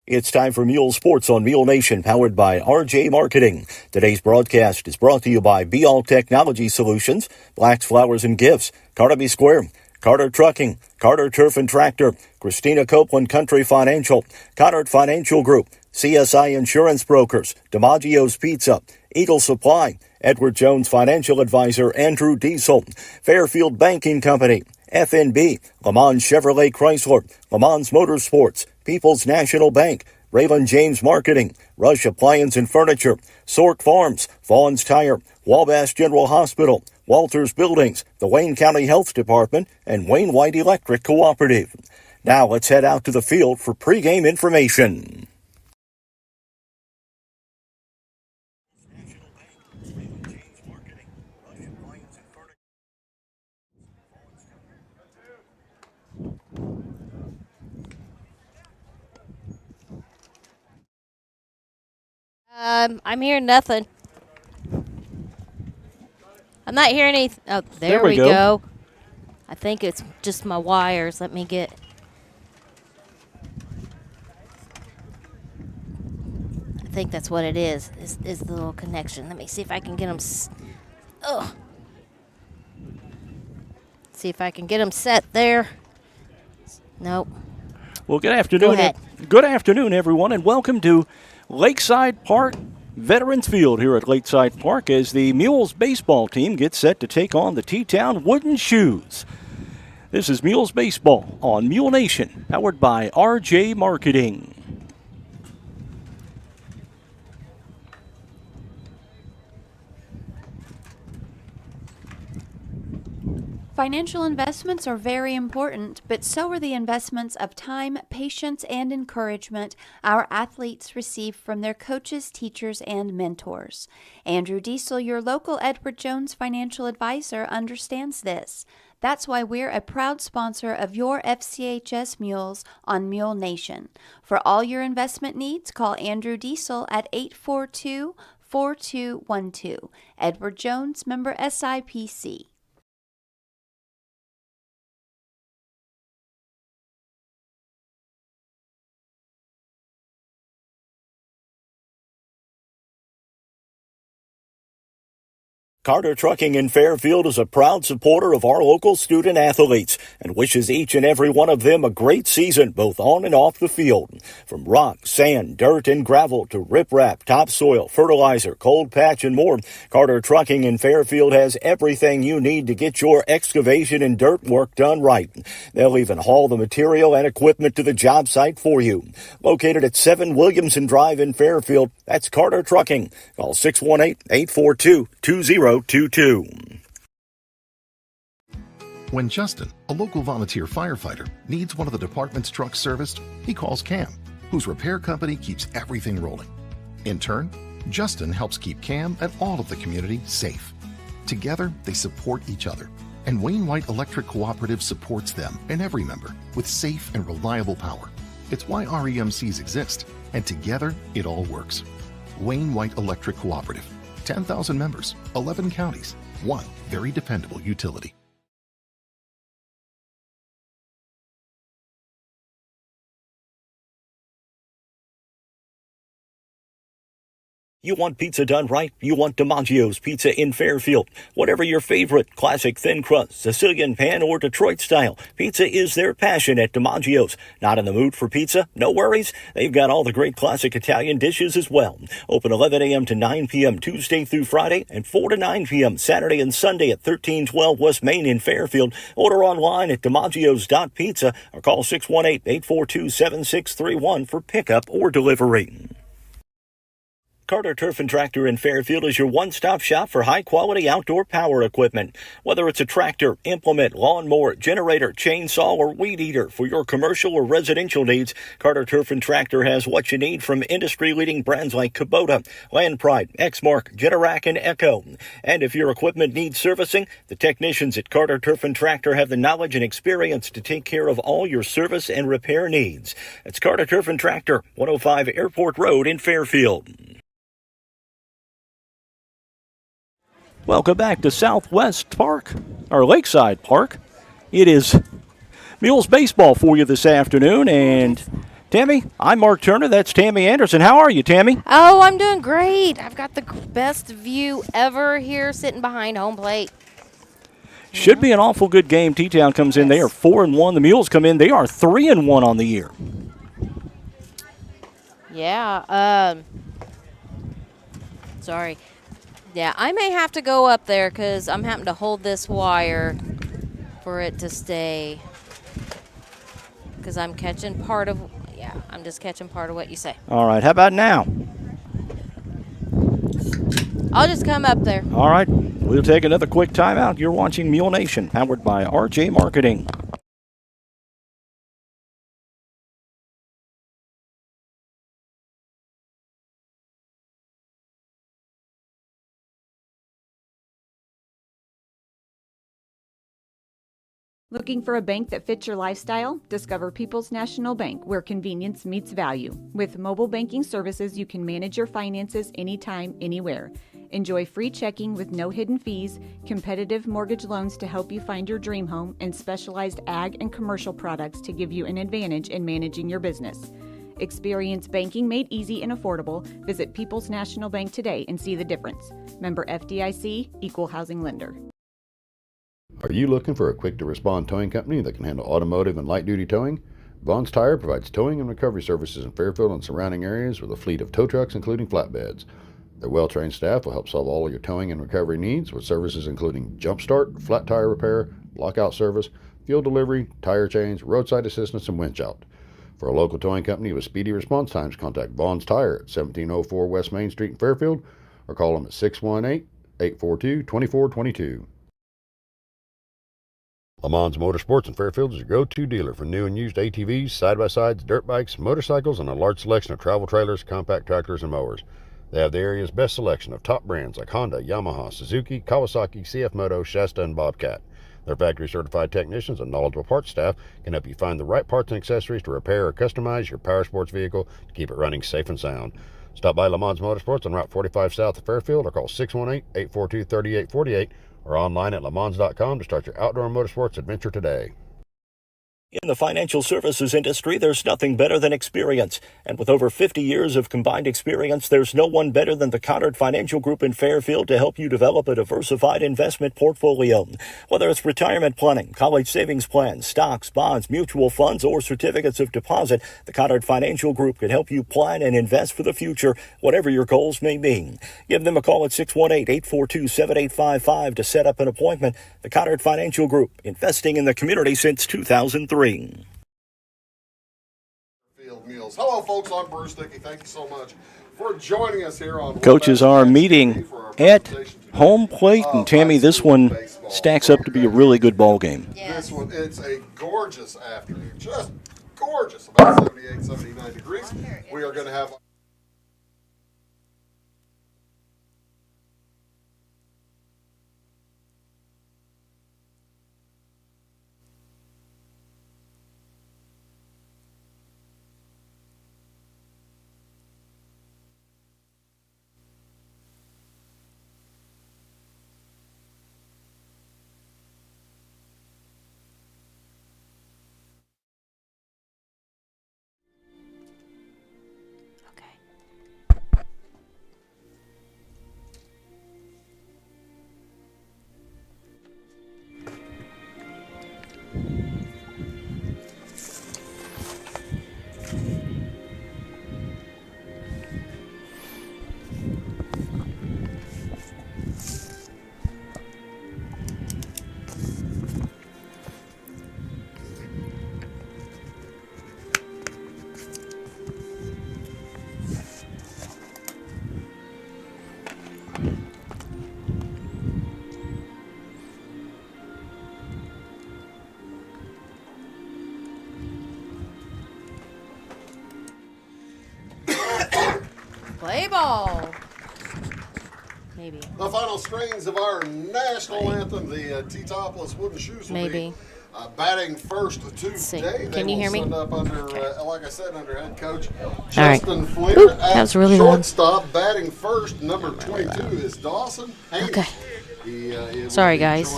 It's time for Mule Sports on Mule Nation, powered by RJ Marketing. Today's broadcast is brought to you by Be All Technology Solutions, Blacks, Flowers, and Gifts, Carnaby Square, Carter Trucking, Carter Turf and Tractor, Christina Copeland Country Financial, Connard Financial Group, CSI Insurance Brokers, DiMaggio's Pizza, Eagle Supply, Edward Jones Financial Advisor Andrew Diesel, Fairfield Banking Company, FNB, Le Mans Chevrolet Chrysler, Le Mans Motorsports, People's National Bank, Raymond James Marketing, Rush Appliance and Furniture, Sork Farms, Vaughn's Tire, Wabash General Hospital, Walters Buildings, the Wayne County Health Department, and Wayne White Electric Cooperative. Now let's head out to the field for pregame information. I'm hearing nothing. I'm not hearing anything. Oh, there we go. I think it's just my wires. Let me get. I think that's what it is the little connection. Let me see if I can get them. See if I can get them set there. Nope. Well, good afternoon. Go ahead. Good afternoon, everyone, and welcome to Lakeside Park Veterans Field here at Lakeside Park as the Mules baseball team gets set to take on the Teutopolis Wooden Shoes. This is Mules Baseball on Mule Nation, powered by RJ Marketing. Financial investments are very important, but so are the investments of time, patience, and encouragement our athletes receive from their coaches, teachers, and mentors. Andrew Diesel, your local Edward Jones financial advisor, understands this. That's why we're a proud sponsor of your FCHS Mules on Mule Nation. For all your investment needs, call Andrew Diesel at 842-4212. Edward Jones, member SIPC. Carter Trucking in Fairfield is a proud supporter of our local student athletes and wishes each and every one of them a great season, both on and off the field. From rock, sand, dirt, and gravel to riprap, topsoil, fertilizer, cold patch, and more, Carter Trucking in Fairfield has everything you need to get your excavation and dirt work done right. They'll even haul the material and equipment to the job site for you. Located at 7 Williamson Drive in Fairfield, that's Carter Trucking. Call 618-842-2022. When Justin, a local volunteer firefighter, needs one of the department's trucks serviced, he calls Cam, whose repair company keeps everything rolling. In turn, Justin helps keep Cam and all of the community safe. Together, they support each other, and Wayne White Electric Cooperative supports them and every member with safe and reliable power. It's why REMCs exist, and together, it all works. Wayne White Electric Cooperative. 10,000 members, 11 counties, one very dependable utility. You want pizza done right? You want DiMaggio's Pizza in Fairfield. Whatever your favorite, classic thin crust, Sicilian pan, or Detroit style, pizza is their passion at DiMaggio's. Not in the mood for pizza? No worries. They've got all the great classic Italian dishes as well. Open 11 a.m. to 9 p.m. Tuesday through Friday and 4 to 9 p.m. Saturday and Sunday at 1312 West Main in Fairfield. Order online at DiMaggios.pizza or call 618-842-7631 for pickup or delivery. Carter Turf and Tractor in Fairfield is your one-stop shop for high-quality outdoor power equipment. Whether it's a tractor, implement, lawnmower, generator, chainsaw, or weed eater for your commercial or residential needs, Carter Turf and Tractor has what you need from industry-leading brands like Kubota, Land Pride, Exmark, Generac, and Echo. And if your equipment needs servicing, the technicians at Carter Turf and Tractor have the knowledge and experience to take care of all your service and repair needs. It's Carter Turf and Tractor, 105 Airport Road in Fairfield. Welcome back to Southwest Park, or Lakeside Park. It is Mules baseball for you this afternoon, and Tammy, I'm Mark Turner. That's Tammy Anderson. How are you, Tammy? Oh, I'm doing great. I've got the best view ever here sitting behind home plate. Should be an awful good game. T-Town comes in. They are 4-1. The Mules come in. They are 3-1 on the year. Yeah. Sorry. Yeah, I may have to go up there because I'm having to hold this wire for it to stay. Because I'm catching part of, I'm just catching part of what you say. All right. How about now? I'll just come up there. All right. We'll take another quick timeout. You're watching Mule Nation, powered by RJ Marketing. Looking for a bank that fits your lifestyle? Discover People's National Bank, where convenience meets value. With mobile banking services, you can manage your finances anytime, anywhere. Enjoy free checking with no hidden fees, competitive mortgage loans to help you find your dream home, and specialized ag and commercial products to give you an advantage in managing your business. Experience banking made easy and affordable. Visit People's National Bank today and see the difference. Member FDIC, Equal Housing Lender. Are you looking for a quick-to-respond towing company that can handle automotive and light-duty towing? Vaughn's Tire provides towing and recovery services in Fairfield and surrounding areas with a fleet of tow trucks, including flatbeds. Their well-trained staff will help solve all of your towing and recovery needs with services including jump start, flat tire repair, lockout service, fuel delivery, tire change, roadside assistance, and winch out. For a local towing company with speedy response times, contact Vaughn's Tire at 1704 West Main Street in Fairfield or call them at 618-842-2422. Lamons Motorsports in Fairfield is your go-to dealer for new and used ATVs, side-by-sides, dirt bikes, motorcycles, and a large selection of travel trailers, compact tractors, and mowers. They have the area's best selection of top brands like Honda, Yamaha, Suzuki, Kawasaki, CF Moto, Shasta, and Bobcat. Their factory-certified technicians and knowledgeable parts staff can help you find the right parts and accessories to repair or customize your power sports vehicle to keep it running safe and sound. Stop by Lamons Motorsports on Route 45 south of Fairfield or call 618-842-3848 or online at lamons.com to start your outdoor motorsports adventure today. In the financial services industry, there's nothing better than experience. And with over 50 years of combined experience, there's no one better than the Connard Financial Group in Fairfield to help you develop a diversified investment portfolio. Whether it's retirement planning, college savings plans, stocks, bonds, mutual funds, or certificates of deposit, the Connard Financial Group can help you plan and invest for the future, whatever your goals may be. Give them a call at 618-842-7855 to set up an appointment. The Connard Financial Group, investing in the community since 2003. Fairfield Mules. Hello, folks. I'm Bruce Dickey. Thank you so much for joining us here on. Coaches are meeting at home plate, and Tammy, this one stacks up to be a really good ball game. Yes. This one, it's a gorgeous afternoon, just gorgeous. About 78, 79 degrees. We are going to have. Play ball. Maybe. The final strains of our national anthem, the Teutopolis Wooden Shoes, will be batting first today. Can you hear me? Up under, like I said, under head coach Justin Flynn. Ooh, that was really shortstop, batting first, number 22 is Dawson Haynes. Okay. He Sorry, guys.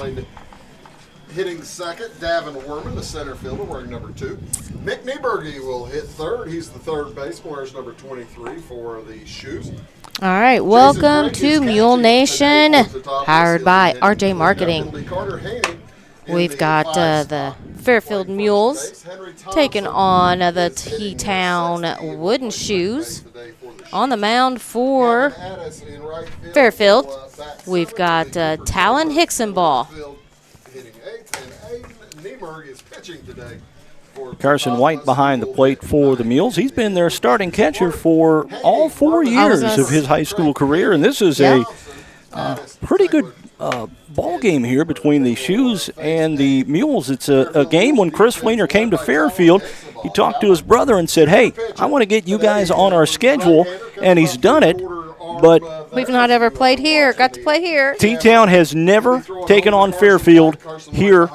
hitting second. Davin Werman, the center fielder, wearing number 2. Mick Nieberge will hit third. He's the third baseman, wears number 23 for the Shoes. All right, welcome to Mule Nation, powered by RJ Marketing. We've got the Fairfield Mules taking on the Teutopolis Wooden Shoes. On the mound for Fairfield, we've got Talon Hicksonball. Carson White behind the plate for the Mules. He's been their starting catcher for all 4 years of his high school career, and this is a pretty good ball game here between the Shoes and the Mules. It's a game when Chris Fleener came to Fairfield. He talked to his brother and said, hey, I want to get you guys on our schedule, and he's done it, but we've not ever played here. Got to play here. T-Town has never taken on Fairfield here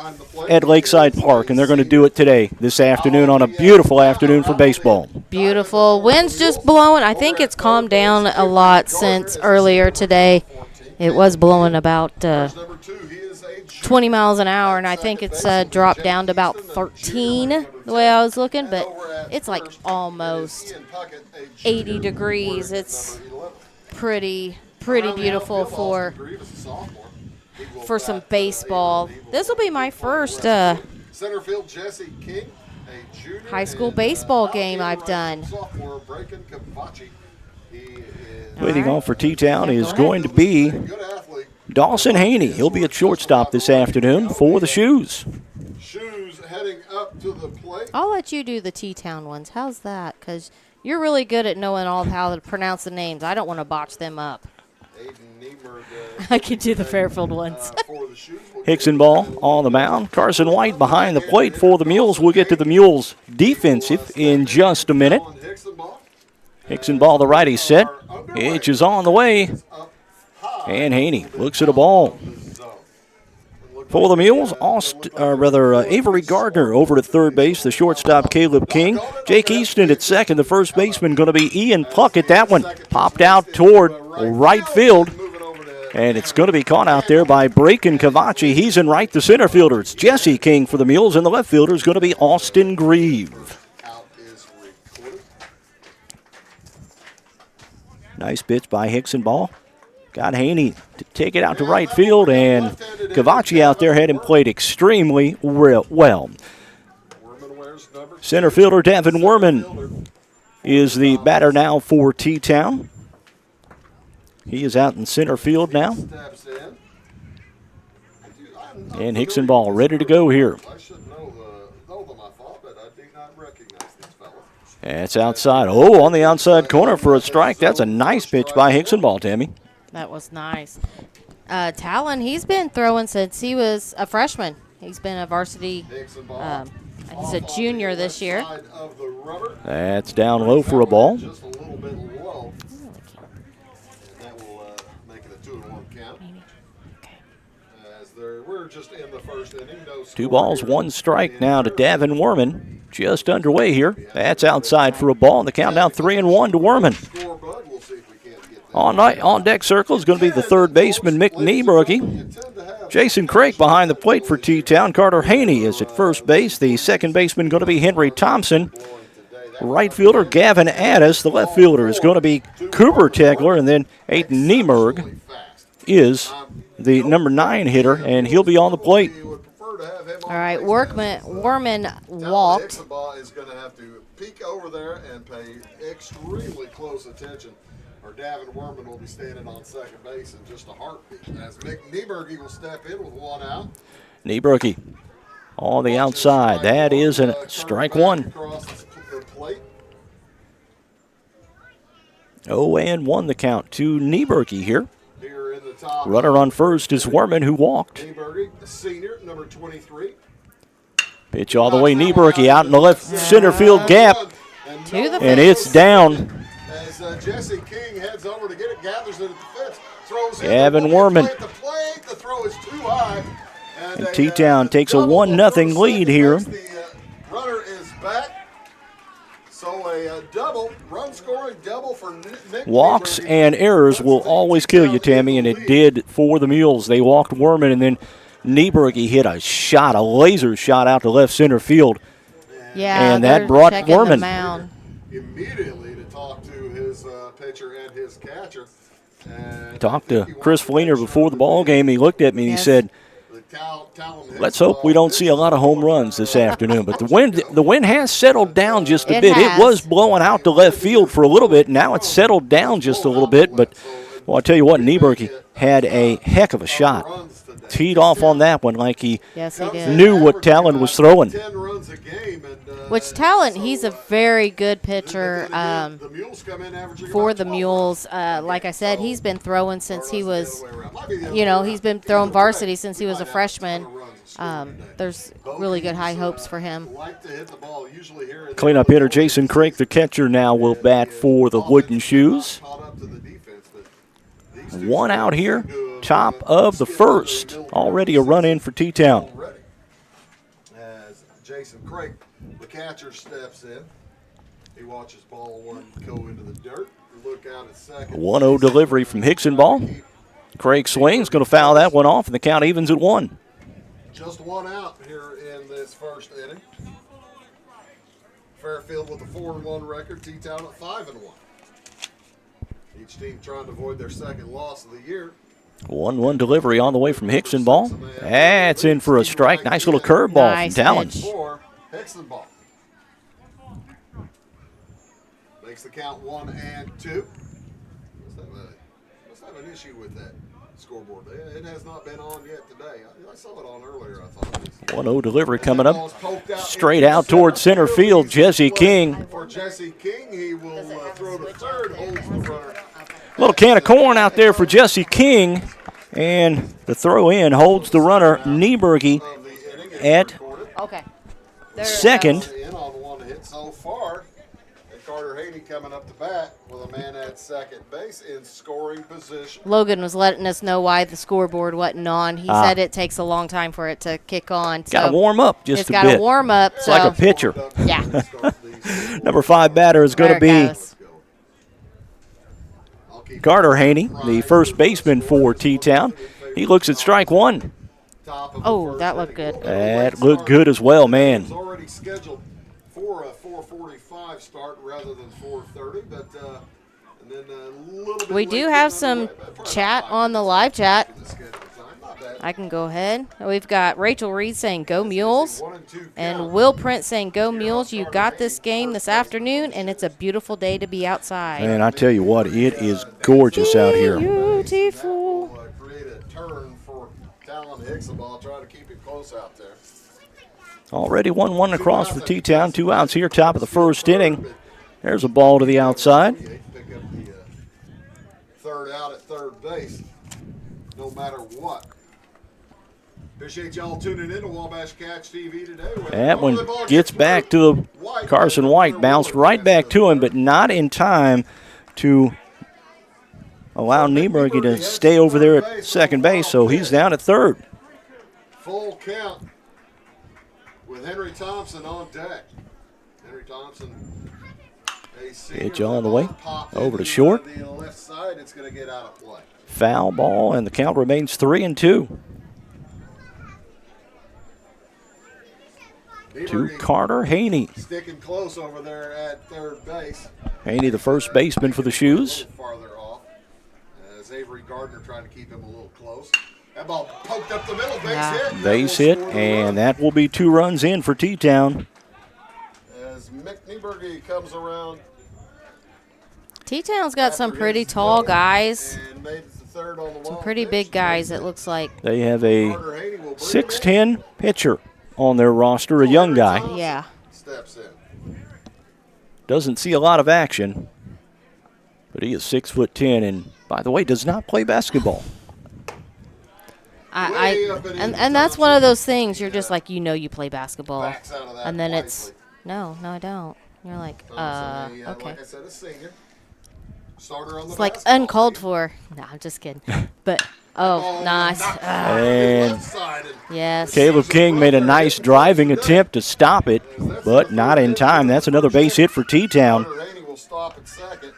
at Lakeside Park, and they're going to do it today, this afternoon, on a beautiful afternoon for baseball. Beautiful. Wind's just blowing. I think it's calmed down a lot since earlier today. It was blowing about 20 miles an hour, and I think it's dropped down to about 13 the way I was looking, but it's like almost 80 degrees. It's pretty beautiful for some baseball. This will be my first high school baseball game I've done. Waiting on for T-Town is going to be Dawson Haney. He'll be at shortstop this afternoon for the Shoes. Shoes heading up to the plate. I'll let you do the T-Town ones. How's that? Because you're really good at knowing all how to pronounce the names. I don't want to botch them up. I could do the Fairfield ones. Hicksonball on the mound. Carson White behind the plate for the Mules. We'll get to the Mules defensive in just a minute. Hicksonball, the righty, set. Pitch is on the way. And Haney looks at a ball. For the Mules, Avery Gardner over at third base. The shortstop, Caleb King. Jake Easton at second. The first baseman going to be Ian Puckett. That one popped out toward right field. And it's going to be caught out there by Braken Cavachi. He's in right. The center fielder, it's Jesse King for the Mules. And the left fielder is going to be Austin Grieve. Nice pitch by Hicksonball. Got Haney to take it out to right field, and Cavachi out there had him played extremely well. Center fielder Davin Werman is the batter now for T-Town. He is out in center field now. And Hicksonball ready to go here. That's outside. Oh, on the outside corner for a strike. That's a nice pitch by Hicksonball, Tammy. That was nice. Talon, he's been throwing since he was a freshman. He's been a varsity, he's a junior this year. That's down low for a ball. Just a little bit low. That will make it a 2-1 count. As we're just in the first inning. No 2 balls, 1 strike now to Davin Werman. Just underway here. That's outside for a ball. And the countdown 3-1 to Werman. On deck circle is going to be the third baseman, Mick Nieberge. Jason Craig behind the plate for T-Town. Carter Haney is at first base. The second baseman going to be Henry Thompson. Right fielder Gavin Addis. The left fielder is going to be Cooper Tegler. And then Aiden Nieberg is the number 9 hitter, and he'll be on the plate. All right, Werman walked. Is going to have to peek over there and pay extremely close attention, or Davin Werman will be standing on second base in just a heartbeat. As Mick Nieberge will step in with 1 out. Nieberge on the outside. That is a strike 1. 0-1 the count to Nieberge here. Runner on first is Werman, who walked. Nieberge, senior, number 23. Pitch all the way, Nieberge out in the left center field gap. And it's down. As Jesse King heads over to get it, gathers it at the fence, throws Gavin Werman. The throw is too high. And T-Town takes a 1-0 lead here. The runner is back. So a double, run-scoring double for Nick. Walks and errors will always kill you, Tammy, and it did for the Mules. They walked Werman, and then Nieberge hit a shot, a laser shot out to left center field. Yeah, and that they're brought checking the Gorman mound. Immediately to talk to his pitcher and his catcher. And Talked to Chris Fleener before the ball game. He looked at me and he Yes. said, let's hope we don't see a lot of home runs this afternoon. But the wind has settled down just a It bit. has. It was blowing out to left field for a little bit. Now it's settled down just a little bit. But, well, I'll tell you what, Nieberge had a heck of a shot. Teed off on that one like he Yes, he did. knew what Talon was throwing. 10 runs a game. Which Talon, he's a very good pitcher The Mules come in averaging for about the 12 Mules. Like I said, he's been throwing since he was, he's been throwing varsity since he was a freshman. There's really good high hopes for him. Cleanup hitter Jason Craik, the catcher, now will bat for the Wooden Shoes. One out here, top of the first. Already a run in for T-Town. As Jason Craik, the catcher, steps in. He watches ball one go into the dirt. Look out at second. 1-0 delivery from Hickson ball. Craig swings, going to foul that one off, and the count evens at 1. Just one out here in this first inning. Fairfield with a 4-1 record. T-Town at 5-1. Each team trying to avoid their second loss of the year. 1-1 delivery on the way from Hickson ball. That's in for a strike. Nice little curveball Nice from Talon. pitch. For Hickson ball. Makes the count 1-2. Must have an issue with that scoreboard. It has not been on yet today. I saw it on earlier, I thought. 1-0 delivery coming up. Straight out towards center field, Jesse King. For Jesse King, he will throw to third, holds the runner. Little can of corn out there for Jesse King. And the throw in holds the runner, Nieberge, Of the inning is at recorded. Okay. There it second. goes. In on one hit so far. And Carter Haney coming up to bat with a man at second base in scoring position. Logan was letting us know why the scoreboard wasn't on. He said it takes a long time for it to kick on. Got to So warm up just it's a got to bit. warm up. It's So like a pitcher. Yeah. Number 5 batter is going to there it be goes. Carter Haney, the first baseman for T-Town. He looks at strike one. Oh, that looked good. That looked good as well, man. It's already scheduled for a 4:45 start rather than 4:30, but and then a little bit We late do getting have some underway, but probably chat about on the 5 live chat. minutes after the scheduled time. Not bad. I can go ahead. We've got Rachel Reed saying go Mules. 1-2 And count. Will Print saying go Mules. You got this game this afternoon, and it's a beautiful day to be outside. Man, I tell you what, it is gorgeous out here. Beautiful. Will, create a turn for Talon Hicksaball, try to keep it close out there. Already 1-1 across for T-Town. 2 outs here, top of the first inning. There's a ball to the outside. You hate to pick up the third out at third base, no matter what. Appreciate y'all tuning in to Wabash Catch TV today. That one gets back to Carson White. Bounced right back to him, but not in time to allow Nieberge to stay over there at second base, so he's down at third. Full count with Henry Thompson on deck. Henry Thompson, a senior, Pitch on the way. popped Over to into short. The left side, it's going to get out of play. Foul ball, and the count remains 3-2 to Carter Haney. Sticking close over there at third base. Haney, the first baseman for the Shoes. A little farther off. As Avery Gardner trying to keep him a little close. That ball poked up the middle, base Yeah. hit. Base That will hit, score the and run. that will be 2 runs in for T-Town. As Mick Nieberge comes around T-Town's got some after pretty his tall double guys. and made it to third on the Some long pretty pitch. big guys, it looks like. They have a Carter Haney will bring it in. 6'10" pitcher on their roster, a young guy. Yeah. Steps in. Doesn't see a lot of action, but he is 6'10", and by the way, does not play basketball. And that's one of those things you're just like, you play basketball. Backs out of that And then it's, wisely. no, I don't. You're like, Thompson, okay. Like I said, a senior. Starter on the It's like basketball uncalled team. for. No, I'm just kidding. But, oh, nice. knocked And left side and Yes. Caleb King made a nice driving attempt to stop it, but not in time. That's another base hit for T-Town. Carter Haney will stop at second,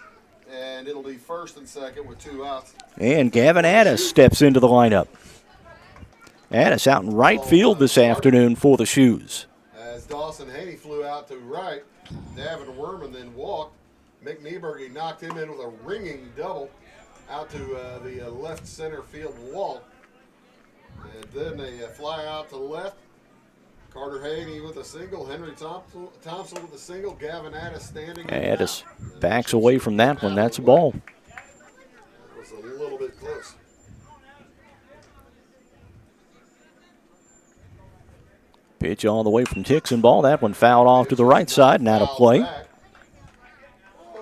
and it'll be first and second with 2 outs. And Gavin Addis steps into the lineup. Addis out in right field this afternoon for the Shoes. As Dawson Haney flew out to right, Davin Werman then walked. Mick Nieberge knocked him in with a ringing double out to the left center field wall. And then they fly out to left. Carter Haney with a single, Henry Thompson with a single, Gavin Addis standing. Addis backs away from that one. That's a ball. That was a little bit close. Pitch all the way from Tixon ball. That one fouled off to the right side and out of play. Well,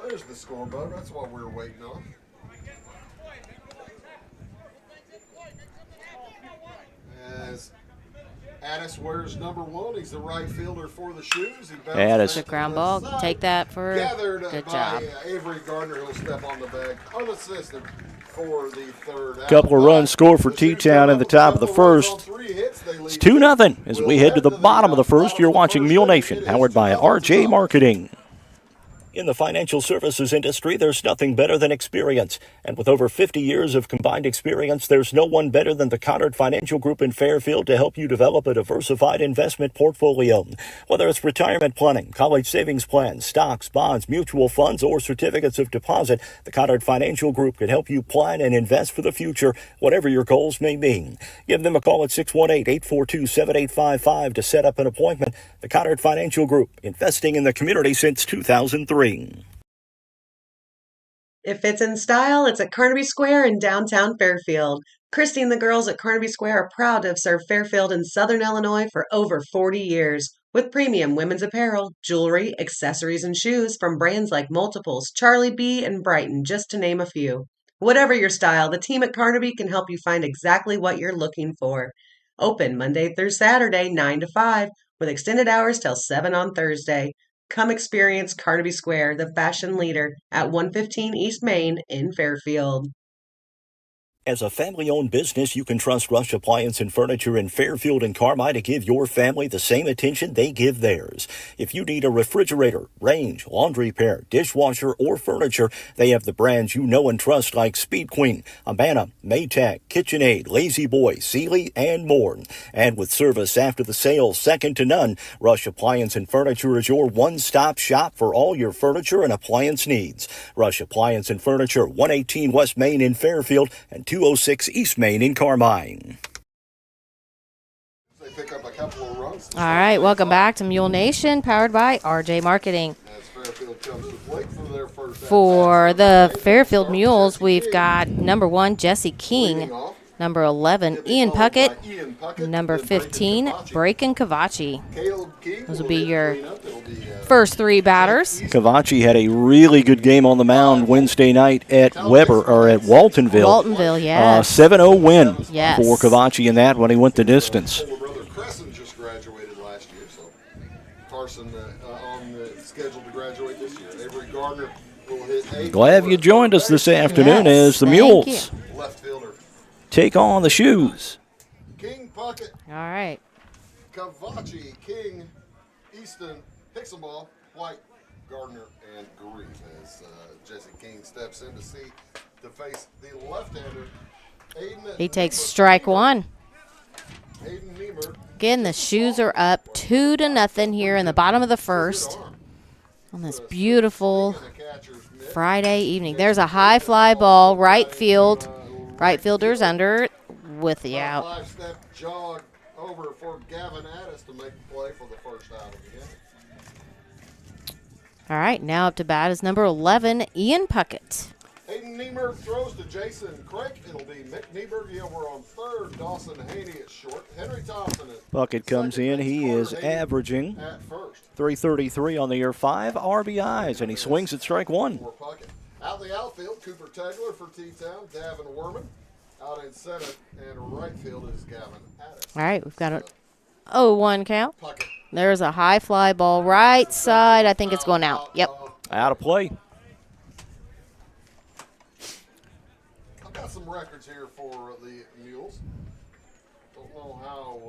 there's the scoreboard. That's what we were waiting on. As Addis wears number 1. He's the right fielder for the Shoes. Addis. Good ground ball. Take that for good job. Avery Gardner, who'll step on the bag unassisted for the third out. Couple of runs scored for T-Town in the top of the first. It's 2-0 as we head to the bottom of the first. You're watching Mule Nation, powered by RJ Marketing. In the financial services industry, there's nothing better than experience. And with over 50 years of combined experience, there's no one better than the Connard Financial Group in Fairfield to help you develop a diversified investment portfolio. Whether it's retirement planning, college savings plans, stocks, bonds, mutual funds, or certificates of deposit, the Connard Financial Group can help you plan and invest for the future, whatever your goals may be. Give them a call at 618-842-7855 to set up an appointment. The Connard Financial Group, investing in the community since 2003. If it's in style, it's at Carnaby Square in downtown Fairfield. Christy and the girls at Carnaby Square are proud to have served Fairfield and Southern Illinois for over 40 years. With premium women's apparel, jewelry, accessories, and shoes from brands like Multiples, Charlie B, and Brighton, just to name a few. Whatever your style, the team at Carnaby can help you find exactly what you're looking for. Open Monday through Saturday, 9 to 5, with extended hours till 7 on Thursday. Come experience Carnaby Square, the fashion leader, at 115 East Main in Fairfield. As a family-owned business, you can trust Rush Appliance and Furniture in Fairfield and Carmi to give your family the same attention they give theirs. If you need a refrigerator, range, laundry pair, dishwasher, or furniture, they have the brands you know and trust like Speed Queen, Abana, Maytag, KitchenAid, Lazy Boy, Sealy, and more. And with service after the sale second to none, Rush Appliance and Furniture is your one-stop shop for all your furniture and appliance needs. Rush Appliance and Furniture, 118 West Main in Fairfield and 206 East Main in Carmine. They pick up a couple of runs. All right, welcome back to Mule Nation, powered by RJ Marketing. As Fairfield comes to plate for their first For the Fairfield Mules, we've got number 1, Jesse King, number 11, Ian Puckett, number 15, Braken Cavachi. Those will be your first 3 batters. Cavachi had a really good game on the mound Wednesday night at Waltonville. Waltonville, yes. 7-0 win Yes. for Cavachi in that when he went the distance. Older brother Crescent just graduated last year, so Carson on the schedule to graduate this year. Avery Gardner will hit 8. Glad you joined us this afternoon Yes, as the thank Mules Left fielder take on the Shoes. King Puckett, All right. Cavachi, King, Easton, Hixenball, White, Gardner, and Grief as Jesse King steps in to face the left-hander. He takes strike 1. Hayden Niemer. Again, the Shoes are up 2-0 here in the bottom of the first on this beautiful Friday evening. There's a high fly ball, right field. Right fielder's under with the out. 5-step jog over for Gavin Addis to make the play for the first out of the game. All right, now up to bat is number 11, Ian Puckett. Hayden Niemer throws to Jason Craig. It'll be Mick Nieberge over on third. Dawson Haney at short. Henry Thompson at Puckett comes in. He is averaging at first. .333 on the year, 5 RBIs, and he swings at strike 1. For Puckett. Out in the outfield, Cooper Tegler for T-Town. Davin Werman. Out in center and right field is Gavin Addis. All right, we've got a 0-1 count. Puckett. There's a high fly ball right side. I think it's going out. Yep. Out of play. I've got some records here for the Mules. Don't know how.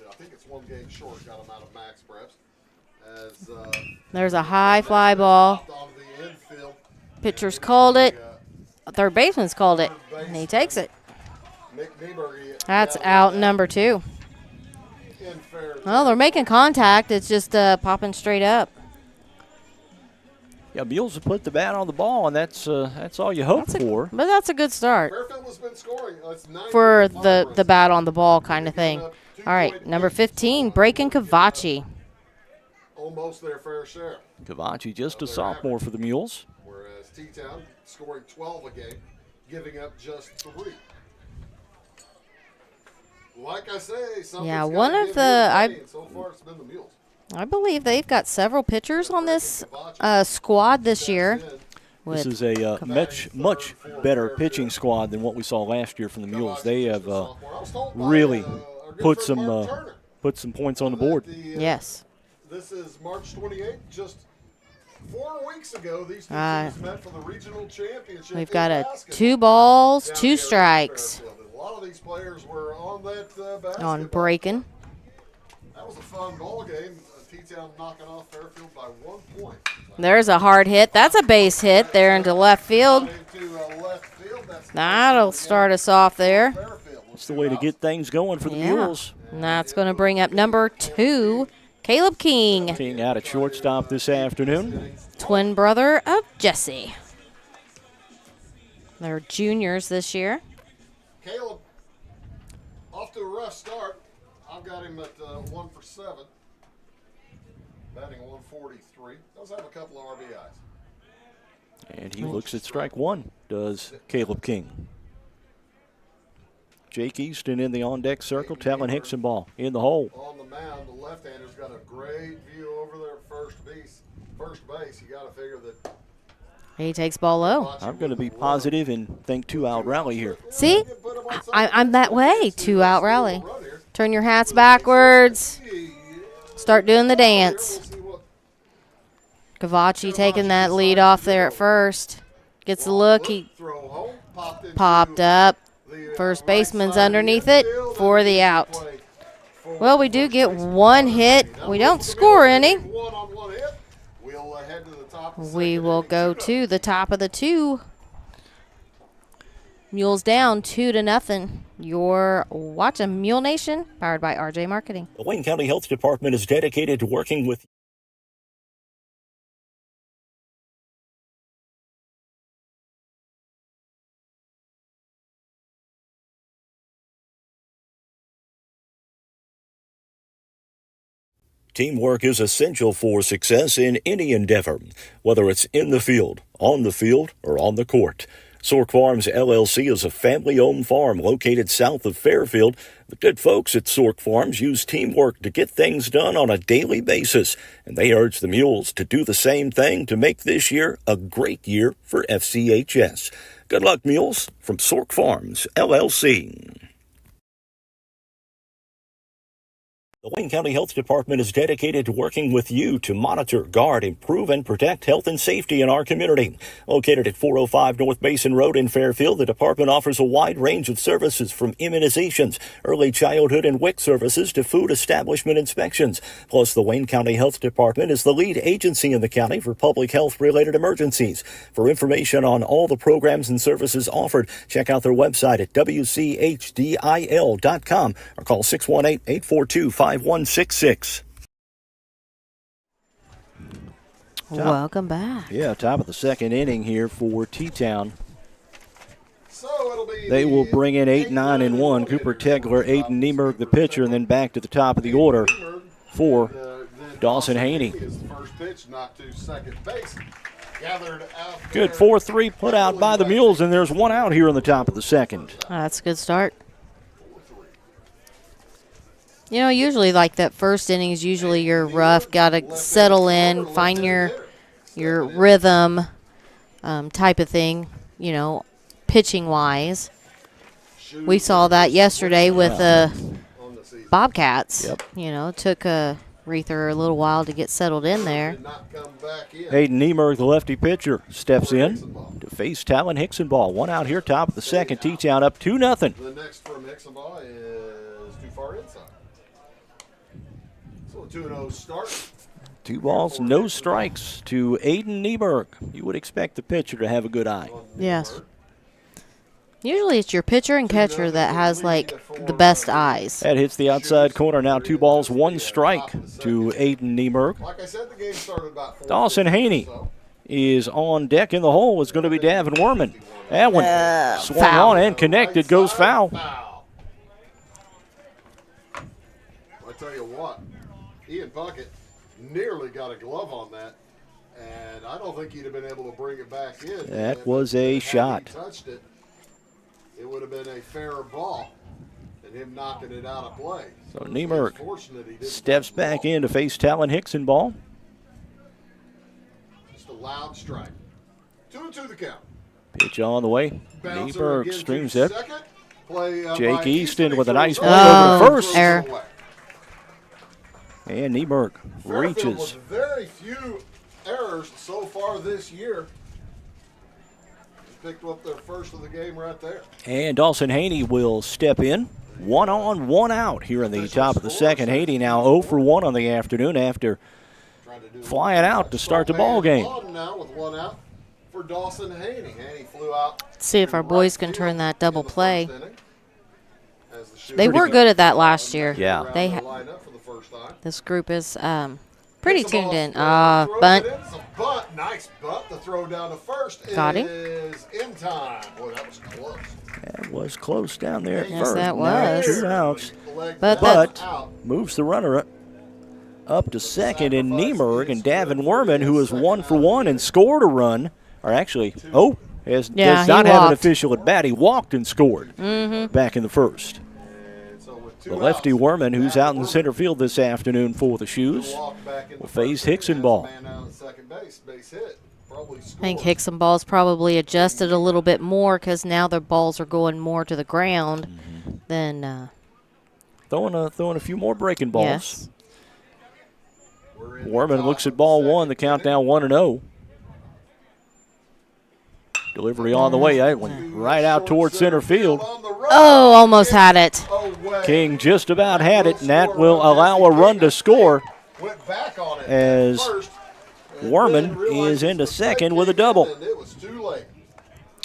I think it's one game short. Got them out of max perhaps. As There's a high fly ball. on the infield. Pitcher's called it. Third baseman's called it. And he takes it. That's out number 2. Well, they're making contact. It's just popping straight up. Yeah, Mules have put the bat on the ball, and that's all you hope for. But that's a good start Fairfield has been scoring. for the bat on the ball kind of thing. All right, number 15, Breakin' Cavachi. Almost their fair share. Cavachi just a sophomore for the Mules. Whereas T-Town scoring 12 a game, giving up just 3. Like I say, Yeah, one of the so far it's been the Mules. I believe they've got several pitchers on this squad this year. This is a much better pitching squad than what we saw last year from the Mules. They have really put some points on the board. Yes. This is March 28th. Just 4 weeks ago, these two teams met for the regional championship. We've got a 2 balls, 2 strikes. A lot of these players were on that basketball. On Breakin'. That was a fun ball game. T-Town knocking off Fairfield by 1 point. There's a hard hit. That's a base hit there into left field. That'll start us off there. That's the way to get things going for the Mules. And that's going to bring up number 2, Caleb King. King out at shortstop this afternoon. Twin brother of Jesse. They're juniors this year. Caleb, off to a rough start. I've got him at 1 for 7. Batting 143. Does have a couple of RBIs. And he looks at strike 1, does Caleb King. Jake Easton in the on-deck circle. Talon Hickson ball in the hole. On the mound, the left-hander's got a great view over there at first base. You got to figure that he takes ball low. I'm going to be positive and think 2-out rally here. See? I'm that way. 2-out rally. Turn your hats backwards. Start doing the dance. Cavachi taking that lead off there at first. Gets a look. He popped up. First baseman's underneath it for the out. Well, we do get 1 hit. We don't score any. We will go to the top of the 2. Mules down 2-0. You're watching Mule Nation, powered by RJ Marketing. The Wayne County Health Department is dedicated to working with Teamwork is essential for success in any endeavor, whether it's in the field, on the field, or on the court. Sork Farms LLC is a family-owned farm located south of Fairfield. The good folks at Sork Farms use teamwork to get things done on a daily basis, and they urge the Mules to do the same thing to make this year a great year for FCHS. Good luck, Mules, from Sork Farms LLC. The Wayne County Health Department is dedicated to working with you to monitor, guard, improve, and protect health and safety in our community. Located at 405 North Basin Road in Fairfield, the department offers a wide range of services from immunizations, early childhood and WIC services to food establishment inspections. Plus, the Wayne County Health Department is the lead agency in the county for public health-related emergencies. For information on all the programs and services offered, check out their website at wchdil.com or call 618-842-5166. Welcome back. Yeah, top of the second inning here for T-Town. So it'll be They will bring in 8, 9, and 1. Cooper Tegler, Aiden Niemerg, the pitcher, and then back to the top of the order for Dawson Haney. First pitch, not to second base. Gathered out. Good 4-3 put out by the Mules, and there's 1 out here in the top of the second. That's a good start. You know, usually like that first inning is usually your rough, got to settle in, find your rhythm type of thing, you know, pitching-wise. We saw that yesterday with the Bobcats. Yep. You know, it took Reether a little while to get settled in there. Aiden Niemerg, the lefty pitcher, steps in to face Talon Hickson ball. 1 out here, top of the second. T-Town up 2-0. The next from Hickson ball is too far inside. So a 2-0 start. 2 balls, no strikes to Aiden Niemerg. You would expect the pitcher to have a good eye. Yes. Usually it's your pitcher and catcher that has, like, the best eyes. That hits the outside corner. Now 2 balls, 1 strike to Aiden Nieberg. Like I said, the game started about 4:50 Dawson Haney is on deck. In the hole is going to be Davin Werman. That one swung foul. on and connected, goes foul. I tell you what, Ian Puckett nearly got a glove on that, and I don't think he'd have been able to bring it back in. That was a shot. Had he touched it, it would have been a fairer ball than him knocking it out of play. So it's Niemerk unfortunate he didn't steps touch the back ball. in to face Talon Hickson ball. Just a loud strike. 2-2 the count. Pitch on the way. Bouncer Nieberg again streams to it. second. Play, Jake by Easton He with a nice throws play over to first. error. And Nieberg Fairfield reaches. with very few errors so far this year. Picked up their first of the game right there. And Dawson Haney will step in. 1 on, 1 out here in the top of the second. Haney now 0 for 1 on the afternoon after flying out to start the ball game. Now with 1 out for Dawson Haney. Haney flew out. Let's see if our boys can turn that double in the play. first inning as the They Shooters were good at that last year. Yeah. They line up for the first time. This group is pretty Gets the tuned ball in. throws Bunt. it in. It's a bunt. Nice bunt. The throw down to first Got him. is in time. Boy, that was close. That was close down there at Yes, first. that Now was. 2 outs. But But out. moves the runner up to second in Niemerg, and Davin Werman, who is 1 for 1 and scored a run, or actually, does Yeah, not he have an walked. official at bat. He walked and scored Mm-hmm. back in the first. And so with 2 The lefty outs, Werman, who's out in Davin center field this afternoon for the Shoes, walk back in the will face first inning, Hickson has ball. a man out at second base hit. Probably I think scored. Hickson ball's probably adjusted a little bit more because now their balls are going more to the ground than Throwing a few more breaking balls. yes. We're in the Werman top looks of at ball second 1, the inning. countdown 1-0. Delivery on the way, that one right out towards center field. On the run. Oh, almost had it. Away. King just about had it, and that will allow a run to score Went back on it as first, and Werman then realized is into his second mistake with a came in, double. and it was too late.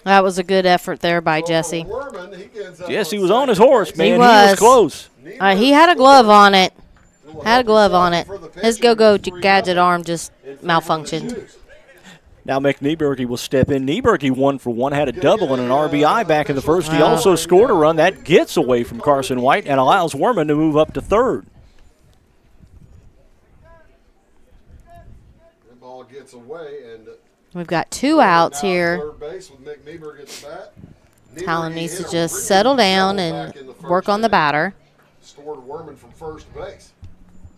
That was a good effort there by So Jesse. for Werman, he gets up Jesse on was on his second horse, base. man. He was. was close. He had a glove on it. Will Had a help glove on himself it. for the His pitcher. go-go 3-0 gadget arm just in favor of the malfunctioned. Shoes. Now McNebergy will step in. Niebergy 1 for 1, had a double and an RBI back in the first. He also scored a run that gets away from Carson White and allows Werman to move up to third. The ball gets away, and We've got 2 outs now here. third base with Mick Nieberg at the bat. Talon Nieberg needs to hit a just really settle good down double and back in the first work on the inning. batter. Scored Werman from first base.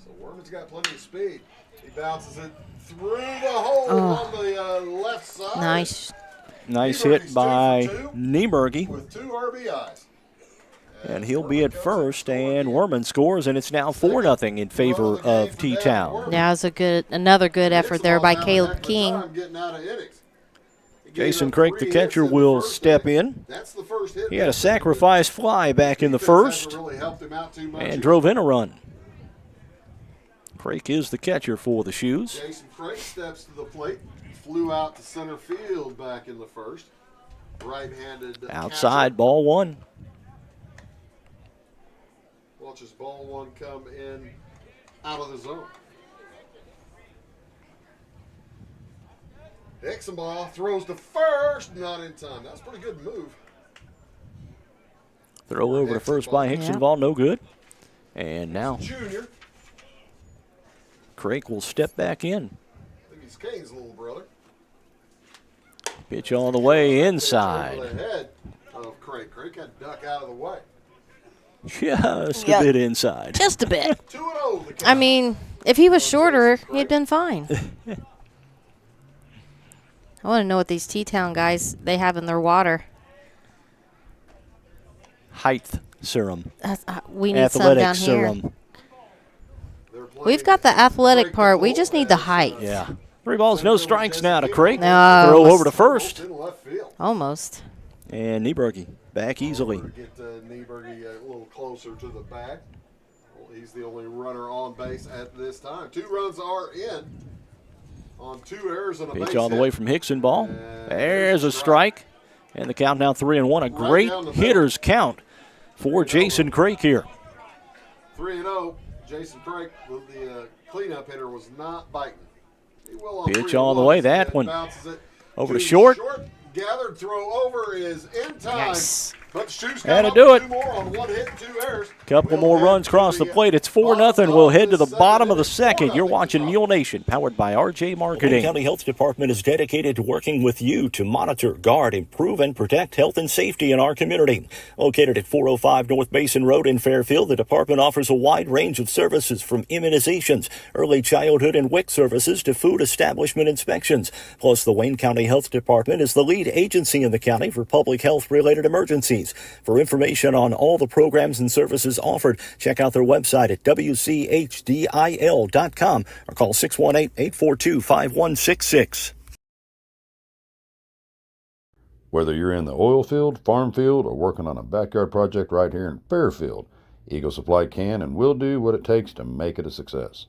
So Werman's got plenty of speed. He bounces it through the hole on the left side. Nice. Nice Niebergy's hit by 2 for 2 Niebergy, with 2 RBIs. and he'll be at first, and Werman scores, and it's now 4-0 in favor of T-Town. That was another good effort there by Caleb King. Jason Craig, the catcher, will step in. That's the first hit. He had a sacrifice fly back in the first and drove in a run. Craig is the catcher for the Shoes. Jason Craig steps to the plate. Flew out to center field back in the first. Right-handed Outside, catcher. ball 1. Watches ball 1 come in out of the zone. Hickson ball throws to first, not in time. That's a pretty good move. Throw over to first by Hickson, Yeah. ball no good. And now Junior. Craig will step back in. I think he's Kane's little brother. Pitch on the way Over inside. the head of Craig. Craig got to duck out of the way. Just Yeah. a bit inside. Just a bit. 2-0 the count. I mean, if he was shorter, he'd been fine. I want to know what these T-Town guys, they have in their water. Height serum. We need some down Athletic here. serum. They're playing We've got the athletic Craig part. We Cole just need the as, height. Yeah. 3 balls, no strikes now to Craig. No. Throw over to first. in left field. Almost. And Niebergy back easily. Get Nieberg a little closer to the back. Well, he's the only runner on base at this time. 2 runs are in on 2 errors and a base Pitch on the hit. way from Hickson ball. And There's a strike. And the count now 3-1. A great hitter's count for Jason Craik here. 3-0. Jason Craik, the cleanup hitter, was not biting. He will on Pitch 3-1. all the way. That one Bounces it over to short. Gathered throw over is in time. Nice. But Shoes Had to got do up it. 2 more on 1 hit, 2 errors. Couple more runs across the plate. It's 4-0. We'll head to the bottom of the second. You're watching Mule Nation, powered by RJ Marketing. Wayne County Health Department is dedicated to working with you to monitor, guard, improve, and protect health and safety in our community. Located at 405 North Basin Road in Fairfield, the department offers a wide range of services from immunizations, early childhood and WIC services to food establishment inspections. Plus, the Wayne County Health Department is the lead agency in the county for public health-related emergencies. For information on all the programs and services offered, check out their website at wchdil.com or call 618-842-5166. Whether you're in the oil field, farm field, or working on a backyard project right here in Fairfield, Eagle Supply can and will do what it takes to make it a success.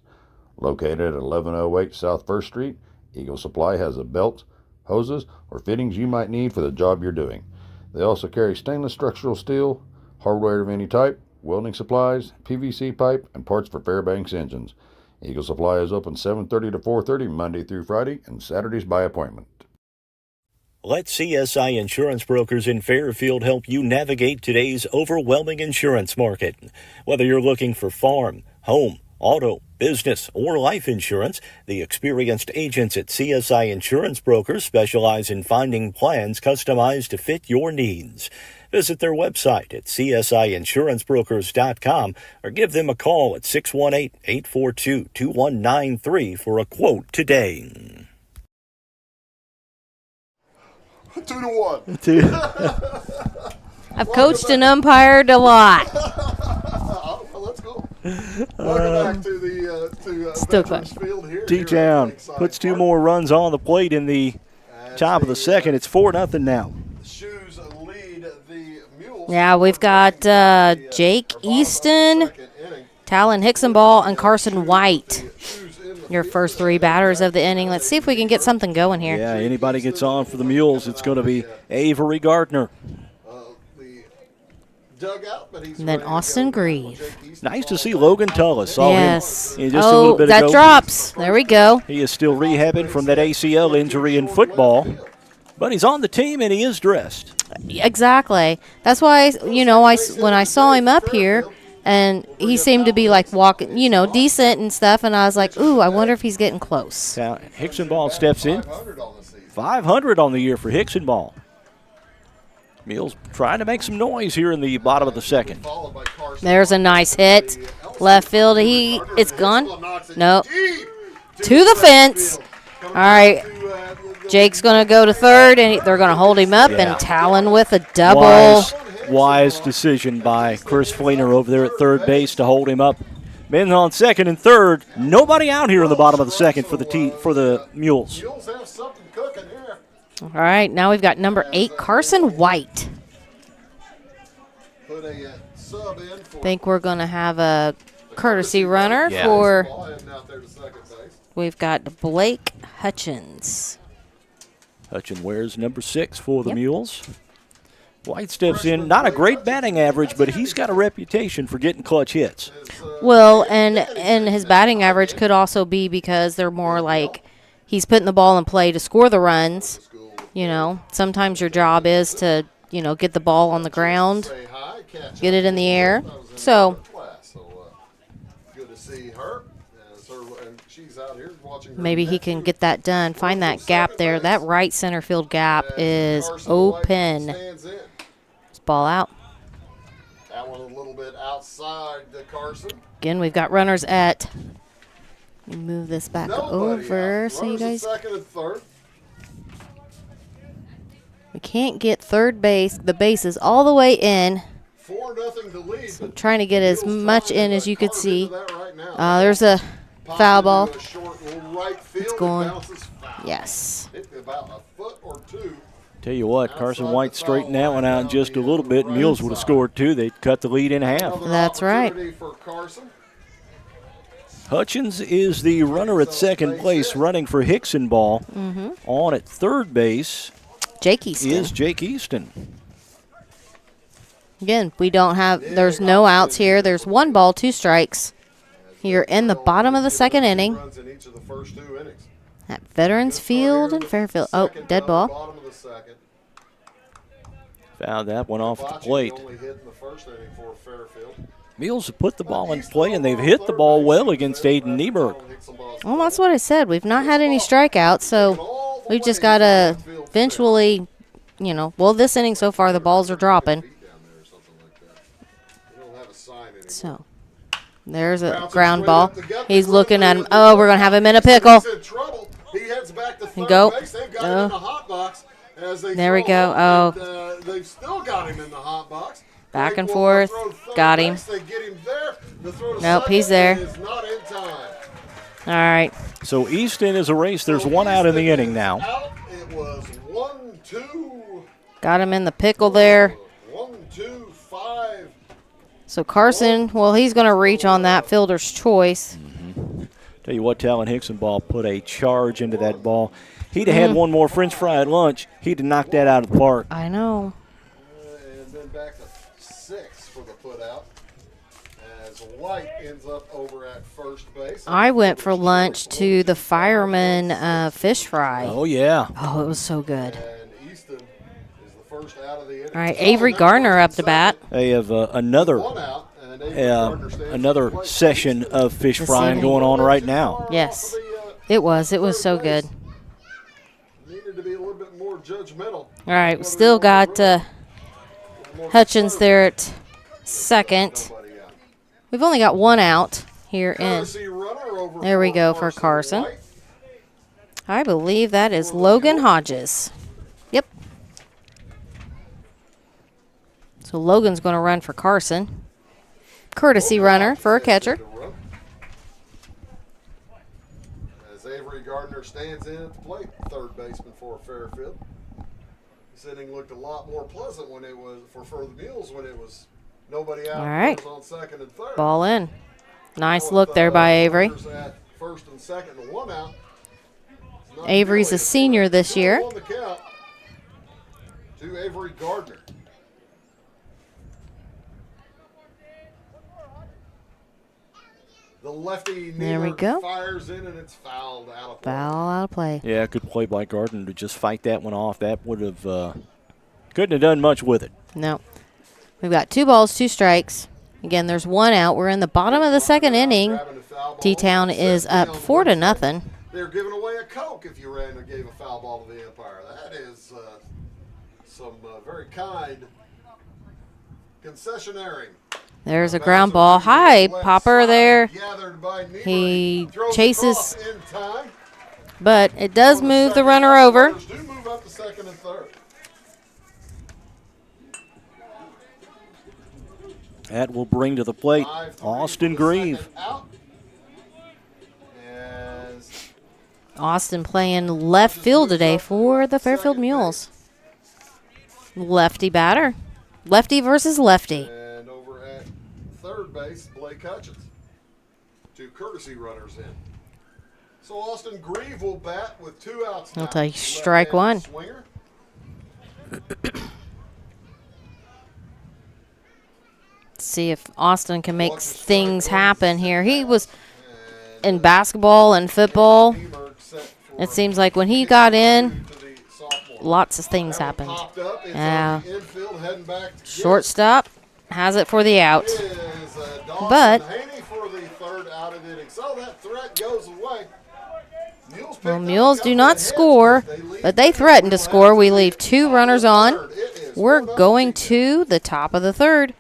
Located at 1108 South 1st Street, Eagle Supply has the belts, hoses, or fittings you might need for the job you're doing. They also carry stainless structural steel, hardware of any type, welding supplies, PVC pipe, and parts for Fairbanks engines. Eagle Supply is open 7:30 to 4:30 Monday through Friday and Saturdays by appointment. Let CSI Insurance Brokers in Fairfield help you navigate today's overwhelming insurance market. Whether you're looking for farm, home, auto, business, or life insurance, the experienced agents at CSI Insurance Brokers specialize in finding plans customized to fit your needs. Visit their website at csiinsurancebrokers.com or give them a call at 618-842-2193 for a quote today. 2-1. I've coached and umpired a lot. Let's go. Welcome back to the Still Veterans Field here. T-Town puts 2 more runs on the plate in the top of the second. It's 4-0 now. Shoes lead the Mules. Yeah, we've got Jake Easton, Talon Hicksonball, and Carson White. Your first 3 batters of the inning. Let's see if we can get something going here. Yeah, anybody gets on for the Mules, it's going to be Avery Gardner. And then Austin Grieve. Nice to see Logan Tullis. Saw yes. him just a little bit that ago. drops. There we go. He is still rehabbing from that ACL injury in football, but he's on the team and he is dressed. Exactly. That's why, when I saw him up here, and he seemed to be like walking, decent and stuff, and I was like, ooh, I wonder if he's getting close. Now, Hicksonball steps in. 500 on the year for Hicksonball. Mules trying to make some noise here in the bottom of the second. There's a nice hit. Left field, it's gone. No. To the fence. All right. Jake's going to go to third, and they're going to hold him up, and Talon with a double. Wise decision by Chris Fleener over there at third base to hold him up. Men on second and third. Nobody out here in the bottom of the second for the Mules. All right, now we've got number 8, Carson White. I think we're going to have a courtesy runner for. We've got Blake Hutchins. Hutchins wears number 6 for the Mules. White steps in. Not a great batting average, but he's got a reputation for getting clutch hits. Well, and his batting average could also be because they're more like he's putting the ball in play to score the runs. Sometimes your job is to, get the ball on the ground, get it in the air. So maybe he can get that done, find that gap there. That right center field gap is open. Ball out. That one a little bit outside the Carson. Again, we've got runners at. Let me move this back over so you guys. Second and third. We can't get third base. The bases all the way in. 4-0 to lead. So I'm trying to get as much in as you could see. There's a foul ball. It's going. Yes. About a foot or 2. Tell you what, Carson White straightened that one out just a little bit. Mules would have scored 2. They'd cut the lead in half. That's right. Hutchins is the runner at second place running for Hicksonball. On at third base Jake Easton. is Jake Easton. Again, we don't have, there's no outs here. There's 1 ball, 2 strikes here in the bottom of the second inning Runs in each of the first 2 innings. at Veterans Field in Fairfield. Oh, dead ball. Bottom of the second. Fouled that one off the plate. Only hit in the first inning for Fairfield. Mules have put the ball in play, and they've hit the ball well against Aiden Nieberg. Well, that's what I said. We've not had any strikeouts, so we've just got to eventually, you know, well, this inning so far, the balls are dropping. So there's a ground ball. He's looking at him. Oh, we're going to have him in a pickle. And go. Oh. There we go. Oh. They've still got him in the hot box. Back and forth. Got him. Nope, he's there. All right. So Easton is erased. There's 1 out in the inning now. It was 1-2. Got him in the pickle there. 1-2-5. So Carson, well, he's going to reach on that fielder's choice. Tell you what, Talon Hicksonball put a charge into that ball. He'd have had 1 more French fry at lunch. He'd have knocked that out of the park. I know. And then back to 6 for the put out. As White ends up over at first base. I went for lunch to the Fireman fish fry. Oh, yeah. Oh, it was so good. And Easton is the first out of the inning. All right, Avery Gardner up to bat. They have another session of fish frying going on right now. Yes, it was. It was so good. Needed to be a little bit more judgmental. All right, we still got Hutchins there at second. We've only got 1 out here in. There we go for Carson. I believe that is Logan Hodges. Yep. So Logan's going to run for Carson. Courtesy runner for a catcher. As Avery Gardner stands in at the plate, third baseman for Fairfield. This inning looked a lot more pleasant when it was for the Mules when it was nobody out. All right. On second and third. Ball in. Nice look there by Avery. At first and second and 1 out. Avery's a senior this year. On the count to Avery Gardner. The lefty There we go. fires in and it's fouled out of play. Foul out of play. Yeah, good play by Gardner to just fight that one off. That would have couldn't have done much with it. No. We've got 2 balls, 2 strikes. Again, there's 1 out. We're in the bottom of the second inning. T-Town is up 4-0. They're giving away a Coke if you ran and gave a foul ball to the umpire. That is some very kind concessionary. There's a ground ball. High popper there. He chases, but it does move the runner over. That will bring to the plate Austin Grieve. Austin playing left field today for the Fairfield Mules. Lefty batter. Lefty versus lefty. And over at third base, Blake Hutchins. 2 courtesy runners in. So Austin Grieve will bat with 2 outs now. I'll tell you, strike 1. See if Austin can make things happen here. He was in basketball and football. It seems like when he got in, lots of things happened. Shortstop has it for the out. But well, Mules do not score, but they threaten to score. We leave 2 runners on. We're going to the top of the third.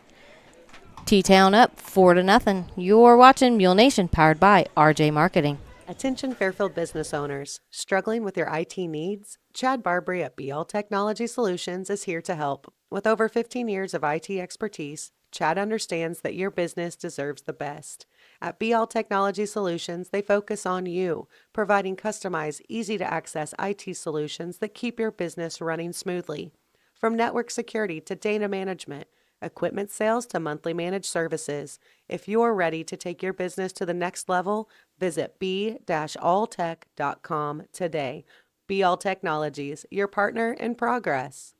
T-Town up 4-0. You're watching Mule Nation, powered by RJ Marketing. Attention Fairfield business owners. Struggling with your IT needs? Chad Barbary at BL Technology Solutions is here to help. With over 15 years of IT expertise, Chad understands that your business deserves the best. At BL Technology Solutions, they focus on you, providing customized, easy-to-access IT solutions that keep your business running smoothly. From network security to data management, equipment sales to monthly managed services. If you're ready to take your business to the next level, visit b-alltech.com today. Be All Technologies, your partner in progress.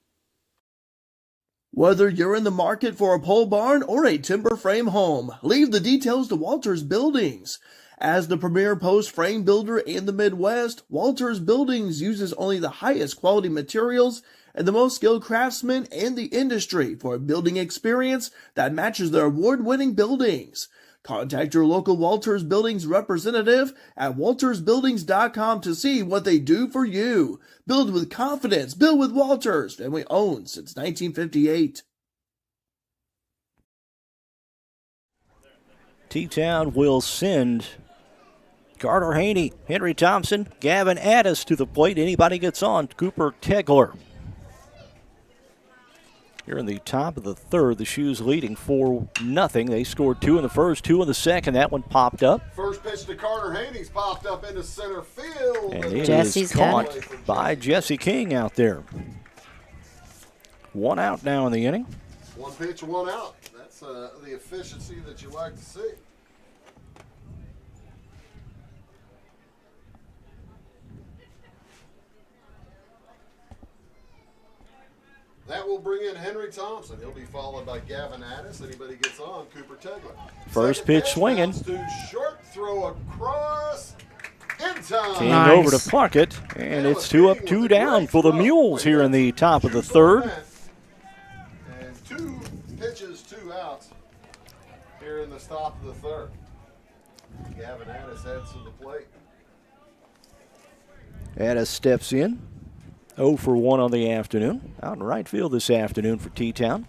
Whether you're in the market for a pole barn or a timber frame home, leave the details to Walters Buildings. As the premier post frame builder in the Midwest, Walters Buildings uses only the highest quality materials and the most skilled craftsmen in the industry for a building experience that matches their award-winning buildings. Contact your local Walters Buildings representative at waltersbuildings.com to see what they do for you. Build with confidence. Build with Walters. Family owned since 1958. T-Town will send Carter Haney, Henry Thompson, Gavin Addis to the plate. Anybody gets on, Cooper Tegler. Here in the top of the third, the Shoes leading 4-0. They scored 2 in the first, 2 in the second. That one popped up. First pitch to Carter Haney's popped up into center field. And it Jesse's is caught by Jesse King out there. 1 out now in the inning. 1 pitch, 1 out. That's the efficiency that you like to see. That will bring in Henry Thompson. He'll be followed by Gavin Addis. Anybody gets on, Cooper Tegler. First pitch swinging. Short throw across in time. King over to Plunkett, and it's 2 up, 2 down for the Mules here in the top of the third. And 2 pitches, 2 outs here in the top of the third. Gavin Addis heads to the plate. Addis steps in. 0 for 1 on the afternoon. Out in right field this afternoon for T-Town.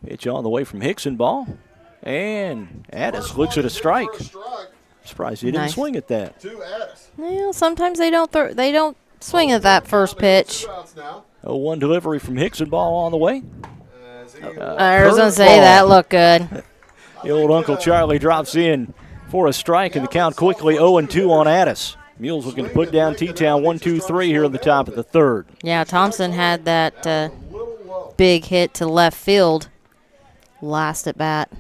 Pitch on the way from Hickson ball. And Addis looks at a strike. Surprised he didn't swing at that. Well, sometimes they don't swing at that first pitch. 0-1 delivery from Hickson ball on the way. I was going to say that looked good. The old Uncle Charlie drops in for a strike, and the count quickly 0-2 on Addis. Mules looking to put down T-Town 1-2-3 here in the top of the third. Yeah, Thompson had that big hit to left field last at bat.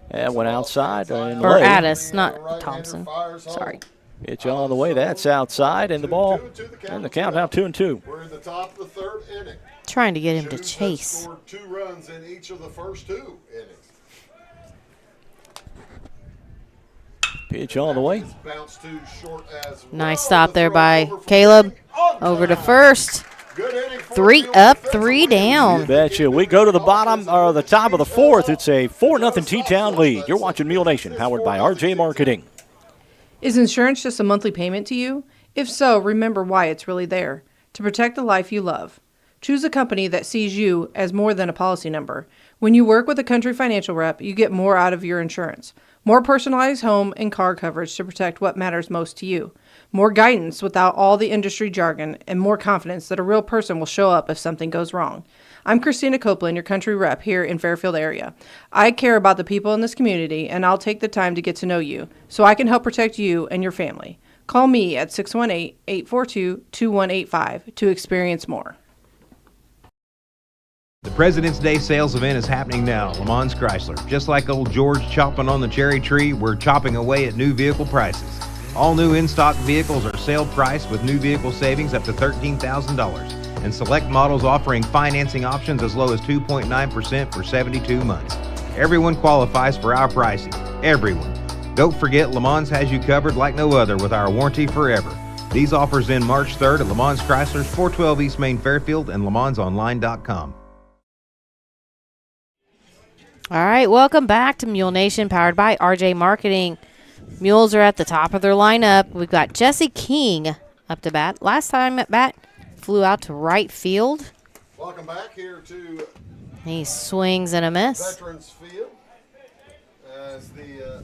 That went outside. Or Addis, not Thompson. Sorry. Pitch on the way. That's outside, and the ball, and the count now 2-2. We're in the top of the third inning. Trying to get him to chase. Scored 2 runs in each of the first 2 innings. Pitch on the way. Nice stop there by Caleb. Over to first. 3 up, 3 down. You betcha. We go to the bottom or the top of the fourth. It's a 4-0 T-Town lead. You're watching Mule Nation, powered by RJ Marketing. Is insurance just a monthly payment to you? If so, remember why it's really there. To protect the life you love. Choose a company that sees you as more than a policy number. When you work with a Country Financial rep, you get more out of your insurance. More personalized home and car coverage to protect what matters most to you. More guidance without all the industry jargon, and more confidence that a real person will show up if something goes wrong. I'm Christina Copeland, your Country rep here in Fairfield area. I care about the people in this community, and I'll take the time to get to know you so I can help protect you and your family. Call me at 618-842-2185 to experience more. The President's Day sales event is happening now, Le Mans Chrysler. Just like old George chopping on the cherry tree, we're chopping away at new vehicle prices. All new in-stock vehicles are sale priced with new vehicle savings up to $13,000, and select models offering financing options as low as 2.9% for 72 months. Everyone qualifies for our pricing. Everyone. Don't forget, Le Mans has you covered like no other with our warranty forever. These offers end March 3rd at Le Mans Chrysler's 412 East Main Fairfield and LeMansOnline.com. All right, welcome back to Mule Nation, powered by RJ Marketing. Mules are at the top of their lineup. We've got Jesse King up to bat. Last time at bat, flew out to right field. Welcome back here to He swings and a miss. Veterans Field as the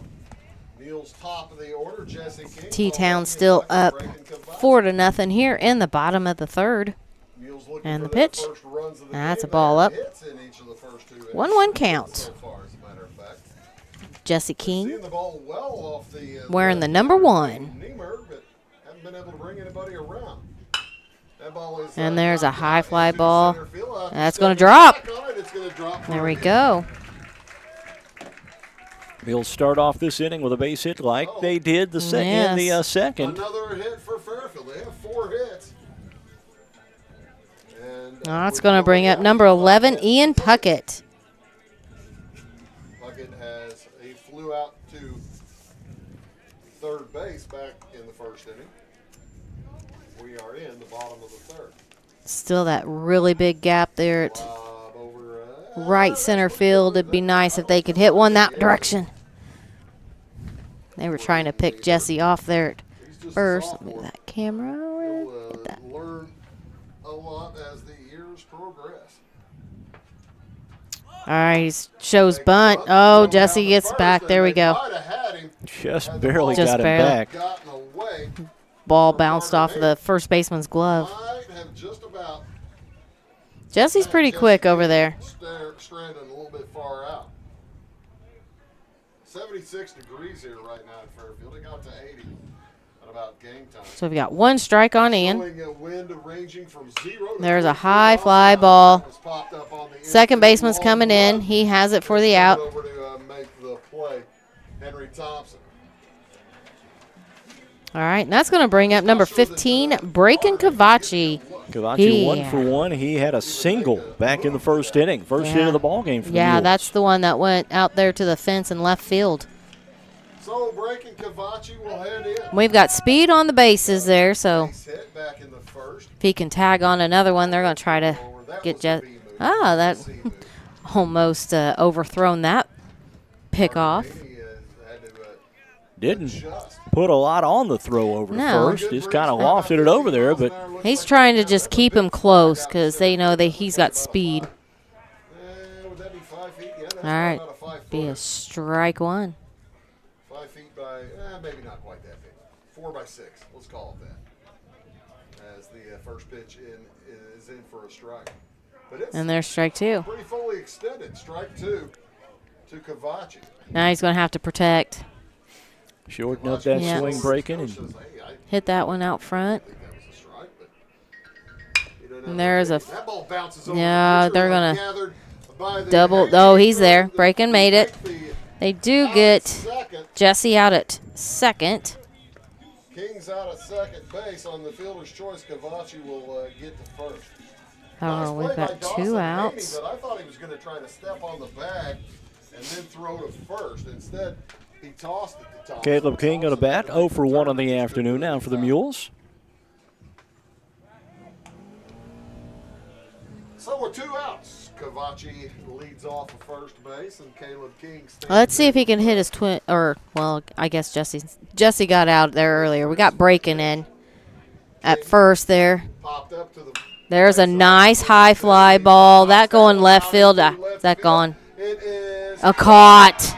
Mules top of the order. Jesse King. T-Town still up 4-0 here in the bottom of the third. And the pitch. That's a ball up. 1-1 count. Jesse King wearing the number 1. And there's a high fly ball. That's going to drop. There we go. They'll start off this inning with a base hit like they did in the second. Another hit for Fairfield. They have 4 hits. That's going to bring up number 11, Ian Puckett. He flew out to third base back in the first inning. We are in the bottom of the third. Still that really big gap there at right center field. It'd be nice if they could hit one that direction. They were trying to pick Jesse off there at first. Let me move that camera. Get that. Learn a lot as the years progress. All right, he shows bunt. Oh, Jesse gets back. There we go. Just barely got him back. Ball bounced off of the first baseman's glove. Jesse's pretty quick over there. Stranded a little bit far out. 76 degrees here right now in Fairfield. It got to 80 at about game time. So we've got 1 strike on Ian. Wind ranging from 0 to There's a high fly ball. Second baseman's coming in. He has it for the out. Over to make the play, Henry Thompson. All right, and that's going to bring up number 15, Braken Cavacci. Cavacci 1 for 1. He had a single back in the first inning. First hit of the ball game for the Mules. That's the one that went out there to the fence in left field. So Braken Cavacci will head in. We've got speed on the bases there, so if he can tag on another one, they're going to try to get that almost overthrown that pickoff. Didn't put a lot on the throw over first. Just kind of lofted it over there, but he's trying to just keep him close because they know that he's got speed. All right, be a strike 1. 5 feet by, maybe not quite that big. 4 by 6, let's call it that. As the first pitch is in for a strike. But it's and there's strike 2. Pretty fully extended. Strike 2 to Cavacci. Now he's going to have to protect. Shorten up that swing breaking and hit that one out front. And there's a they're gonna double. Oh, he's there. Braken made it. They do get Jesse out at second. King's out at second base on the fielder's choice. Cavacci will get to first. Oh, we've got 2 outs. But I thought he was going to try to step on the bag and then throw to first. Instead, he tossed it to top. Caleb King on a bat, 0 for 1 on the afternoon now for the Mules. So with 2 outs, Cavacci leads off of first base, and Caleb King stands. Let's see if he can hit his twin. Or well, I guess Jesse got out there earlier. We got Braken in at first there. Popped up to the. There's a nice high fly ball. That going left field. Is that gone? It is a caught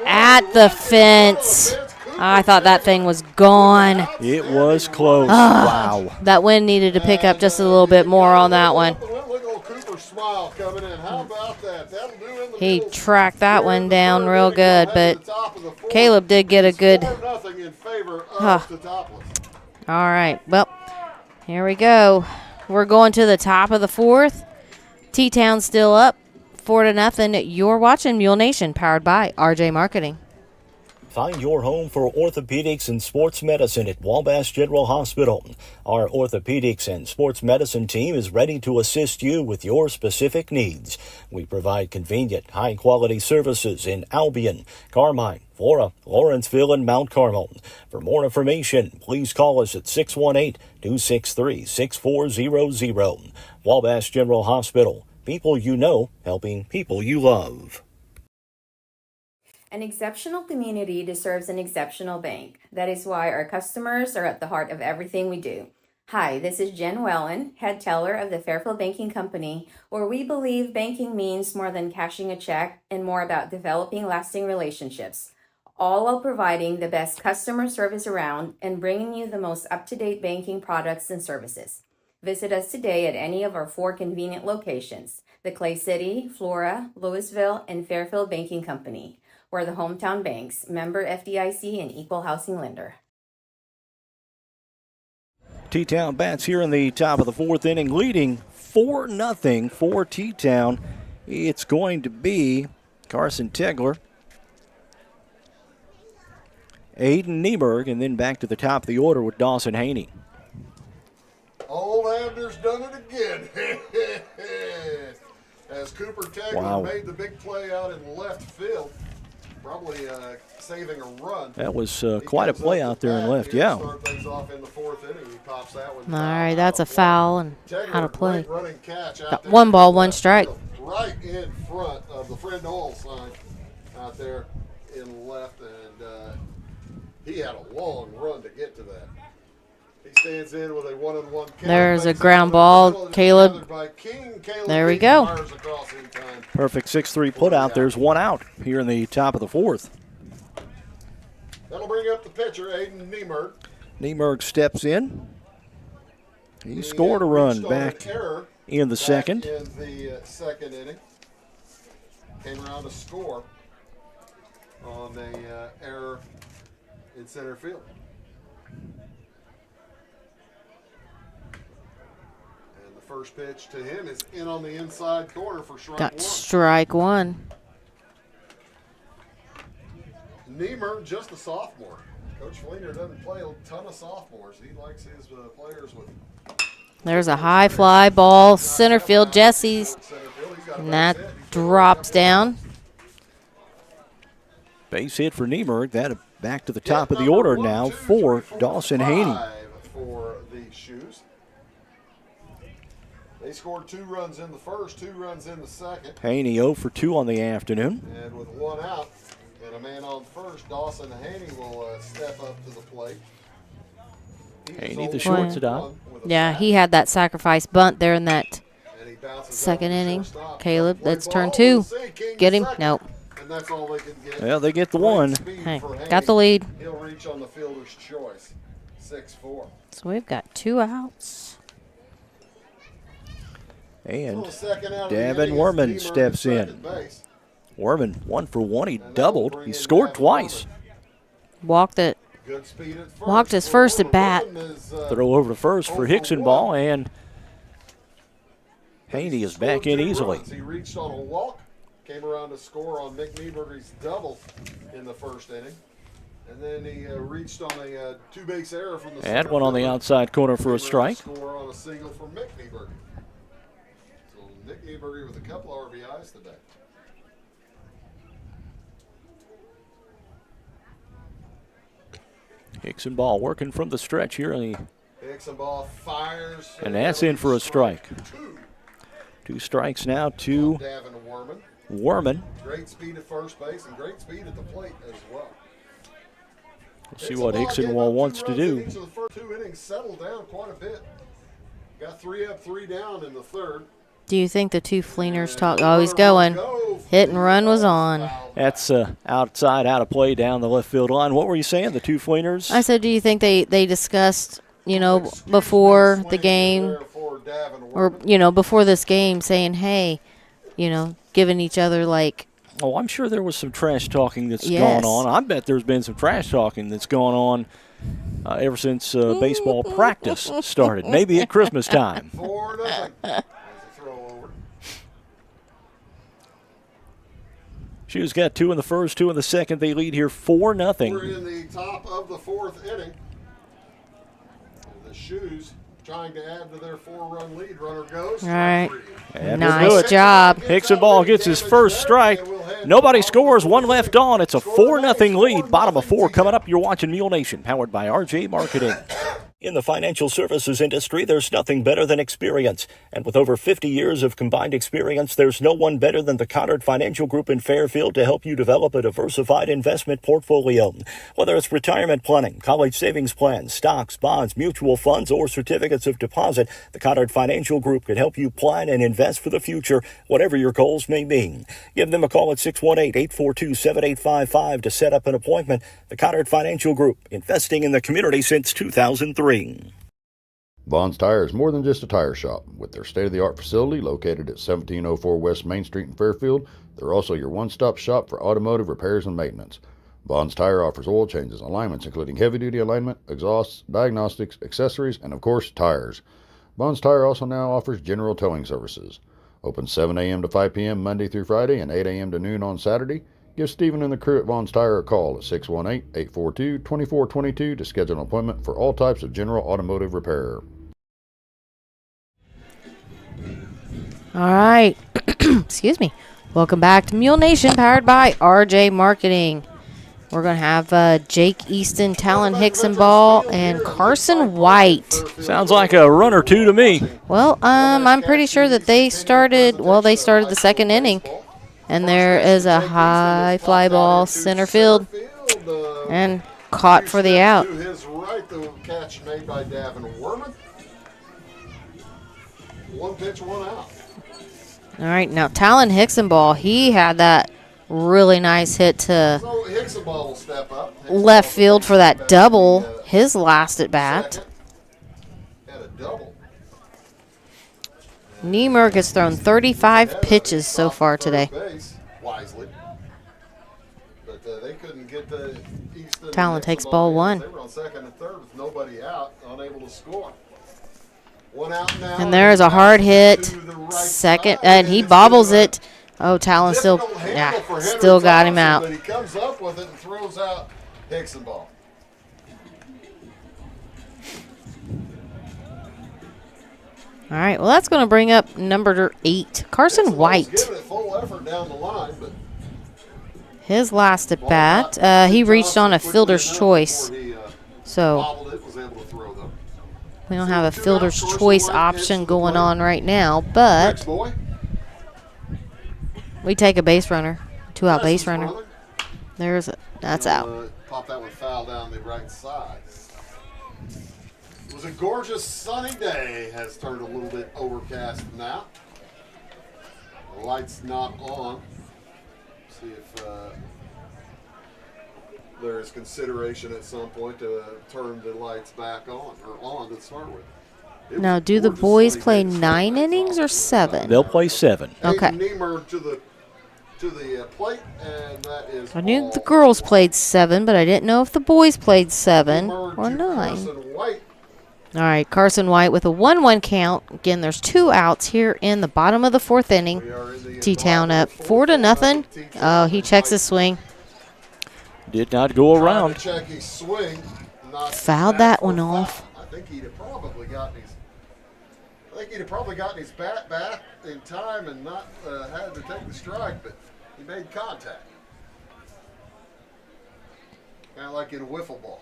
at the fence. I thought that thing was gone. It was close. Wow. That wind needed to pick up just a little bit more on that one. He tracked that one down real good, but Caleb did get a good. All right. Well, here we go. We're going to the top of the 4th. T-Town still up 4-0. You're watching Mule Nation, powered by RJ Marketing. Find your home for orthopedics and sports medicine at Wabash General Hospital. Our orthopedics and sports medicine team is ready to assist you with your specific needs. We provide convenient, high-quality services in Albion, Carmine, Flora, Lawrenceville, and Mount Carmel. For more information, please call us at 618-263-6400. Wabash General Hospital. People you know, helping people you love. An exceptional community deserves an exceptional bank. That is why our customers are at the heart of everything we do. Hi, this is Jen Wellen, head teller of the Fairfield Banking Company, where we believe banking means more than cashing a check and more about developing lasting relationships, all while providing the best customer service around and bringing you the most up-to-date banking products and services. Visit us today at any of our 4 convenient locations, the Clay City, Flora, Louisville, and Fairfield Banking Company. We're the hometown banks, member FDIC, and equal housing lender. T-Town bats here in the top of the 4th inning, leading 4-0 for T-Town. It's going to be Carson Tegler Aiden Nieberg, and then back to the top of the order with Dawson Haney. Old Abner's done it again. As Cooper Tegler made the big play out in left field, probably saving a run. That was quite a play out there in left, yeah. Start things off in the fourth inning. He pops that one. All right, that's a foul and Tegler, how to play. Running catch out Got there 1 ball, 1 strike. Right in front of the Friend Oil sign out there in left, and he had a long run to get to that. He stands in with a 1-1 count. There's a ground ball, Caleb. There we go. Perfect 6-3 put out. There's 1 out here in the top of the 4th. That'll bring up the pitcher, Aiden Niemerg. Niemerg steps in. He scored a run back in the second. In the second inning. Came around to score on a error in center field. And the first pitch to him is in on the inside corner for strike 1. Got strike 1. Niemer, just a sophomore. Coach Fleener doesn't play a ton of sophomores. He likes his players with. There's a high fly ball, center field, Jesse's, and that drops down. Base hit for Niemerg. That back to the top of the order now for Dawson Haney. For the Shoes. They scored 2 runs in the first, 2 runs in the second. Haney 0 for 2 on the afternoon. And with 1 out and a man on first, Dawson Haney will step up to the plate. Haney, the shortstop. Yeah, he had that sacrifice bunt there in that second inning. Caleb, that's turn 2. Get him? Nope. And that's all they can get. Well, they get the 1. Hey, got the lead. He'll reach on the fielder's choice. 6-4. So we've got 2 outs. And Davin Werman steps in. Werman 1 for 1. He doubled. He scored twice. Walked his first at bat. Throw over to first for Hicksonball, and Haney is back in easily. He reached on a walk, came around to score on Mick Nieberger's double in the first inning. And then he reached on a 2-base error from the center. Had one on the outside corner for a strike. Score on a single from Mick Nieberger. So Mick Nieberger with a couple of RBIs today. Hicksonball working from the stretch here. Hicksonball fires. And that's in for a strike. 2 strikes now to Werman. Great speed at first base and great speed at the plate as well. We'll see what Hicksonball wants to do. Each of the first 2 innings settled down quite a bit. Got 3 up, 3 down in the third. Do you think the 2 Fleeners talk? Oh, he's going. Hit and run was on. That's outside, out of play down the left field line. What were you saying, the 2 Fleeners? I said, do you think they discussed, before the game or, before this game saying, hey, giving each other like. Oh, I'm sure there was some trash talking that's gone on. I bet there's been some trash talking that's gone on ever since baseball practice started, maybe at Christmas time. 4-0. Shoes got 2 in the first, 2 in the second. They lead here 4-0. We're in the top of the 4th inning. The Shoes trying to add to their 4-run lead. Runner goes. All right. And nice job. Hicksonball gets his first strike. Nobody scores. 1 left on. It's a 4-0 lead. Bottom of 4 coming up. You're watching Mule Nation, powered by RJ Marketing. In the financial services industry, there's nothing better than experience. And with over 50 years of combined experience, there's no one better than the Connard Financial Group in Fairfield to help you develop a diversified investment portfolio. Whether it's retirement planning, college savings plans, stocks, bonds, mutual funds, or certificates of deposit, the Connard Financial Group can help you plan and invest for the future, whatever your goals may be. Give them a call at 618-842-7855 to set up an appointment. The Connard Financial Group, investing in the community since 2003. Vaughn's Tire is more than just a tire shop. With their state-of-the-art facility located at 1704 West Main Street in Fairfield, they're also your one-stop shop for automotive repairs and maintenance. Vaughn's Tire offers oil changes, alignments including heavy-duty alignment, exhausts, diagnostics, accessories, and of course, tires. Vaughn's Tire also now offers general towing services. Open 7 a.m. to 5 p.m. Monday through Friday and 8 a.m. to noon on Saturday. Give Stephen and the crew at Vaughn's Tire a call at 618-842-2422 to schedule an appointment for all types of general automotive repair. All right. Excuse me. Welcome back to Mule Nation, powered by RJ Marketing. We're going to have Jake Easton, Talon Hickson Ball, and Carson White. Sounds like a run or two to me. Well, I'm pretty sure that they started the second inning. And there is a high fly ball center field and caught for the out. To his right, the catch made by Davin Werman. One pitch, one out. All right, now Talon Hickson Ball, he had that really nice hit to So Hickson Ball will step up. left field for that double, his last at bat. Had a double. Niemerg has thrown 35 pitches so far today. Wisely. But they couldn't get the Easton. Talon takes ball one. They were on second and third with nobody out, unable to score. One out now. And there is a hard hit, second, and he bobbles it. Oh, Talon still got him out. But he comes up with it and throws out Hickson Ball. All right, well, that's going to bring up number 8, Carson White. Giving it full effort down the line, but His last at bat, he reached on a fielder's choice. So we don't have a fielder's choice option going on right now, but we take a base runner, 2-out base runner. That's out. Pop that one foul down the right side. It was a gorgeous sunny day. Has turned a little bit overcast now. The light's not on. See if there is consideration at some point to turn the lights back on, or on to start with. Now, do the boys play 9 innings or 7? They'll play 7. Okay. Niemer to the plate, and that is I knew the girls played 7, but I didn't know if the boys played 7 or 9. All right, Carson White with a 1-1 count. Again, there's 2 outs here in the bottom of the 4th inning. T-Town up 4-0. Oh, he checks his swing. Did not go around. Fouled that one off. I think he'd have probably gotten his bat back in time and not had to take the strike, but he made contact. Kind of like in a wiffle ball.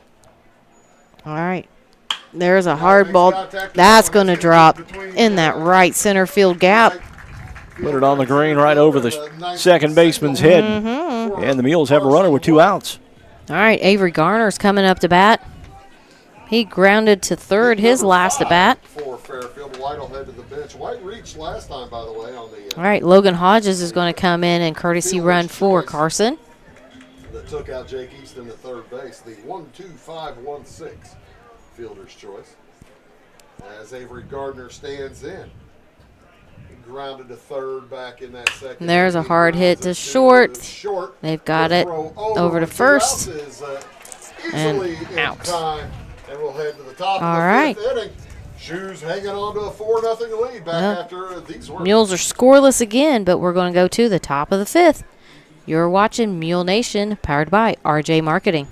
All right. There's a hard ball. That's going to drop in that right center field gap. Put it on the green right over the second baseman's head. And the Mules have a runner with 2 outs. All right, Avery Garner's coming up to bat. He grounded to third his last at bat. For Fairfield, White will head to the bench. White reached last time, by the way, on the. All right, Logan Hodges is going to come in and courtesy run for Carson. That took out Jake Easton at third base. The 1-2-5-1-6 fielder's choice. As Avery Gardner stands in. He grounded to third back in that second. And there's a hard hit to short. They've got it over to first. And out. And we'll head to the top All of the right. 5th inning. Shoes hanging on to a 4-0 lead back after these were. Mules are scoreless again, but we're going to go to the top of the 5th. You're watching Mule Nation, powered by RJ Marketing.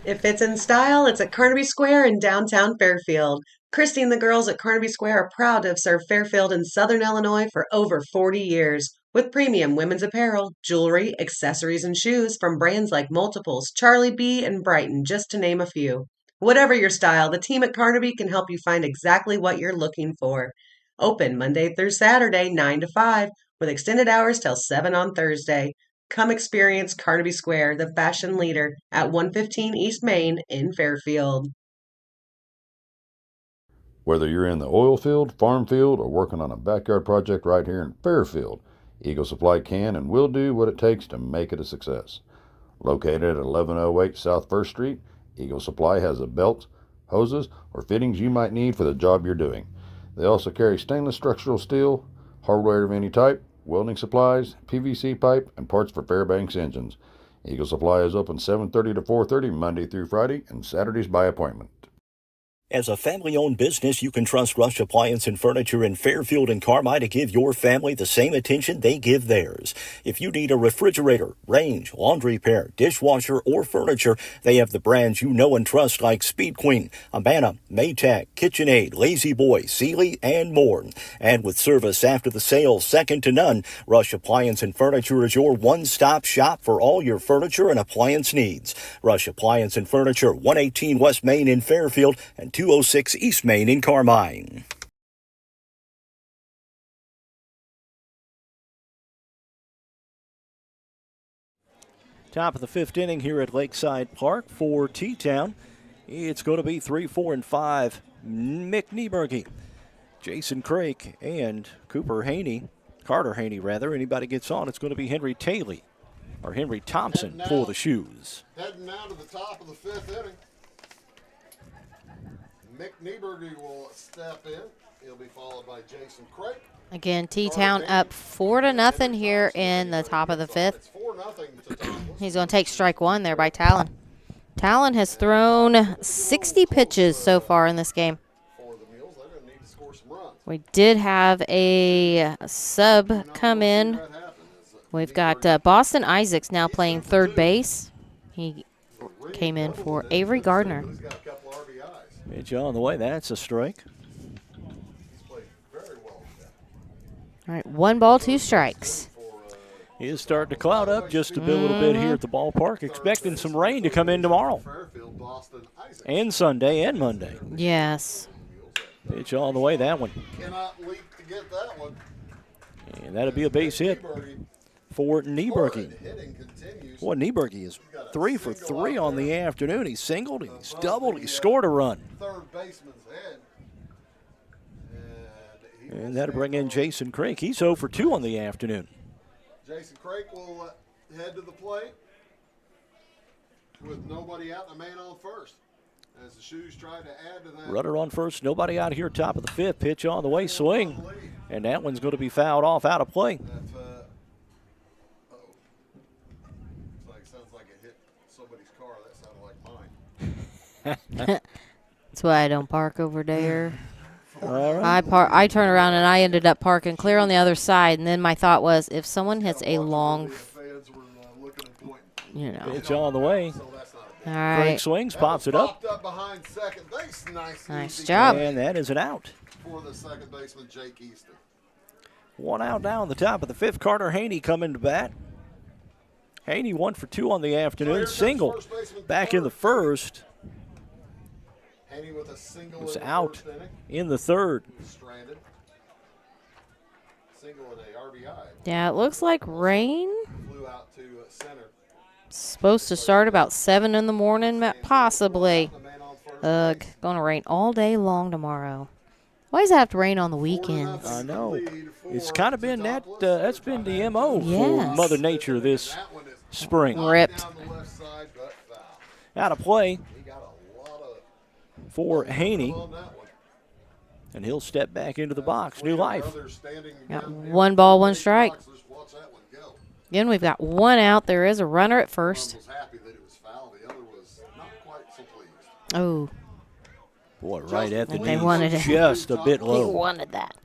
If it's in style, it's at Carnaby Square in downtown Fairfield. Christy and the girls at Carnaby Square are proud to have served Fairfield and Southern Illinois for over 40 years. With premium women's apparel, jewelry, accessories, and shoes from brands like Multiples, Charlie B, and Brighton, just to name a few. Whatever your style, the team at Carnaby can help you find exactly what you're looking for. Open Monday through Saturday, 9 to 5, with extended hours till 7 on Thursday. Come experience Carnaby Square, the fashion leader, at 115 East Main in Fairfield. Whether you're in the oil field, farm field, or working on a backyard project right here in Fairfield, Eagle Supply can and will do what it takes to make it a success. Located at 1108 South 1st Street, Eagle Supply has the belts, hoses, or fittings you might need for the job you're doing. They also carry stainless structural steel, hardware of any type, welding supplies, PVC pipe, and parts for Fairbanks engines. Eagle Supply is open 7:30 to 4:30 Monday through Friday and Saturdays by appointment. As a family-owned business, you can trust Rush Appliance and Furniture in Fairfield and Carmi to give your family the same attention they give theirs. If you need a refrigerator, range, laundry pair, dishwasher, or furniture, they have the brands you know and trust like Speed Queen, Amana, Maytag, KitchenAid, Lazy Boy, Sealy, and more. And with service after the sale second to none, Rush Appliance and Furniture is your one-stop shop for all your furniture and appliance needs. Rush Appliance and Furniture, 118 West Main in Fairfield and 206 East Main in Carmine. Top of the fifth inning here at Lakeside Park for T-Town. It's going to be 3, 4, and 5. Mick Nieberge, Jason Craik, and Carter Haney rather. Anybody gets on, it's going to be Henry Thompson for the Shoes. Heading now to the top of the fifth inning. Mick Nieberge will step in. He'll be followed by Jason Craik. Again, T-Town up 4-0 here in the top of the fifth. He's going to take strike one there by Talon. Talon has thrown 60 pitches so far in this game. We did have a sub come in. We've got Boston Isaacs now playing third base. He came in for Avery Gardner. Pitch on the way. That's a strike. All right, 1 ball, 2 strikes. It is starting to cloud up just a little bit here at the ballpark. Expecting some rain to come in tomorrow. And Sunday and Monday. Yes. Pitch on the way, that one. Cannot leap to get that one. And that'll be a base hit for Nieberge. Boy, Nieberge is 3 for 3 on the afternoon. He's singled, he's doubled, he scored a run. Third baseman's head. And that'll bring in Jason Craik. He's 0 for 2 on the afternoon. Jason Craik will head to the plate with nobody out and a man on first. As the Shoes try to add to that. Runner on first, nobody out here, top of the fifth. Pitch on the way, swing. And that one's going to be fouled off, out of play. Sounds like it hit somebody's car. That sounded like mine. That's why I don't park over there. All right. I turn around and I ended up parking clear on the other side, and then my thought was, if someone hits a long, Pitch on the way. all right, Craig swings, pops it up. Behind second base. Nice job. And that is an out. For the second baseman, Jake Easton. 1 out down the top of the fifth. Carter Haney coming to bat. Haney 1 for 2 on the afternoon. Single back in the first. Haney with a single Was in the out first inning. in the third. Stranded. Single in a RBI. Yeah, it looks like rain. Flew out to center. Supposed to start about 7 in the morning, possibly. Ugh, gonna rain all day long tomorrow. Why does it have to rain on the weekends? I know. It's kind of been that's been the MO for Yes. Mother Nature this spring. Ripped. Out of play for Haney. And he'll step back into the box. New life. Got 1 ball, 1 strike. Again, we've got 1 out. There is a runner at first. Oh. Boy, right at the They knees. wanted it. Just a bit He low. wanted that.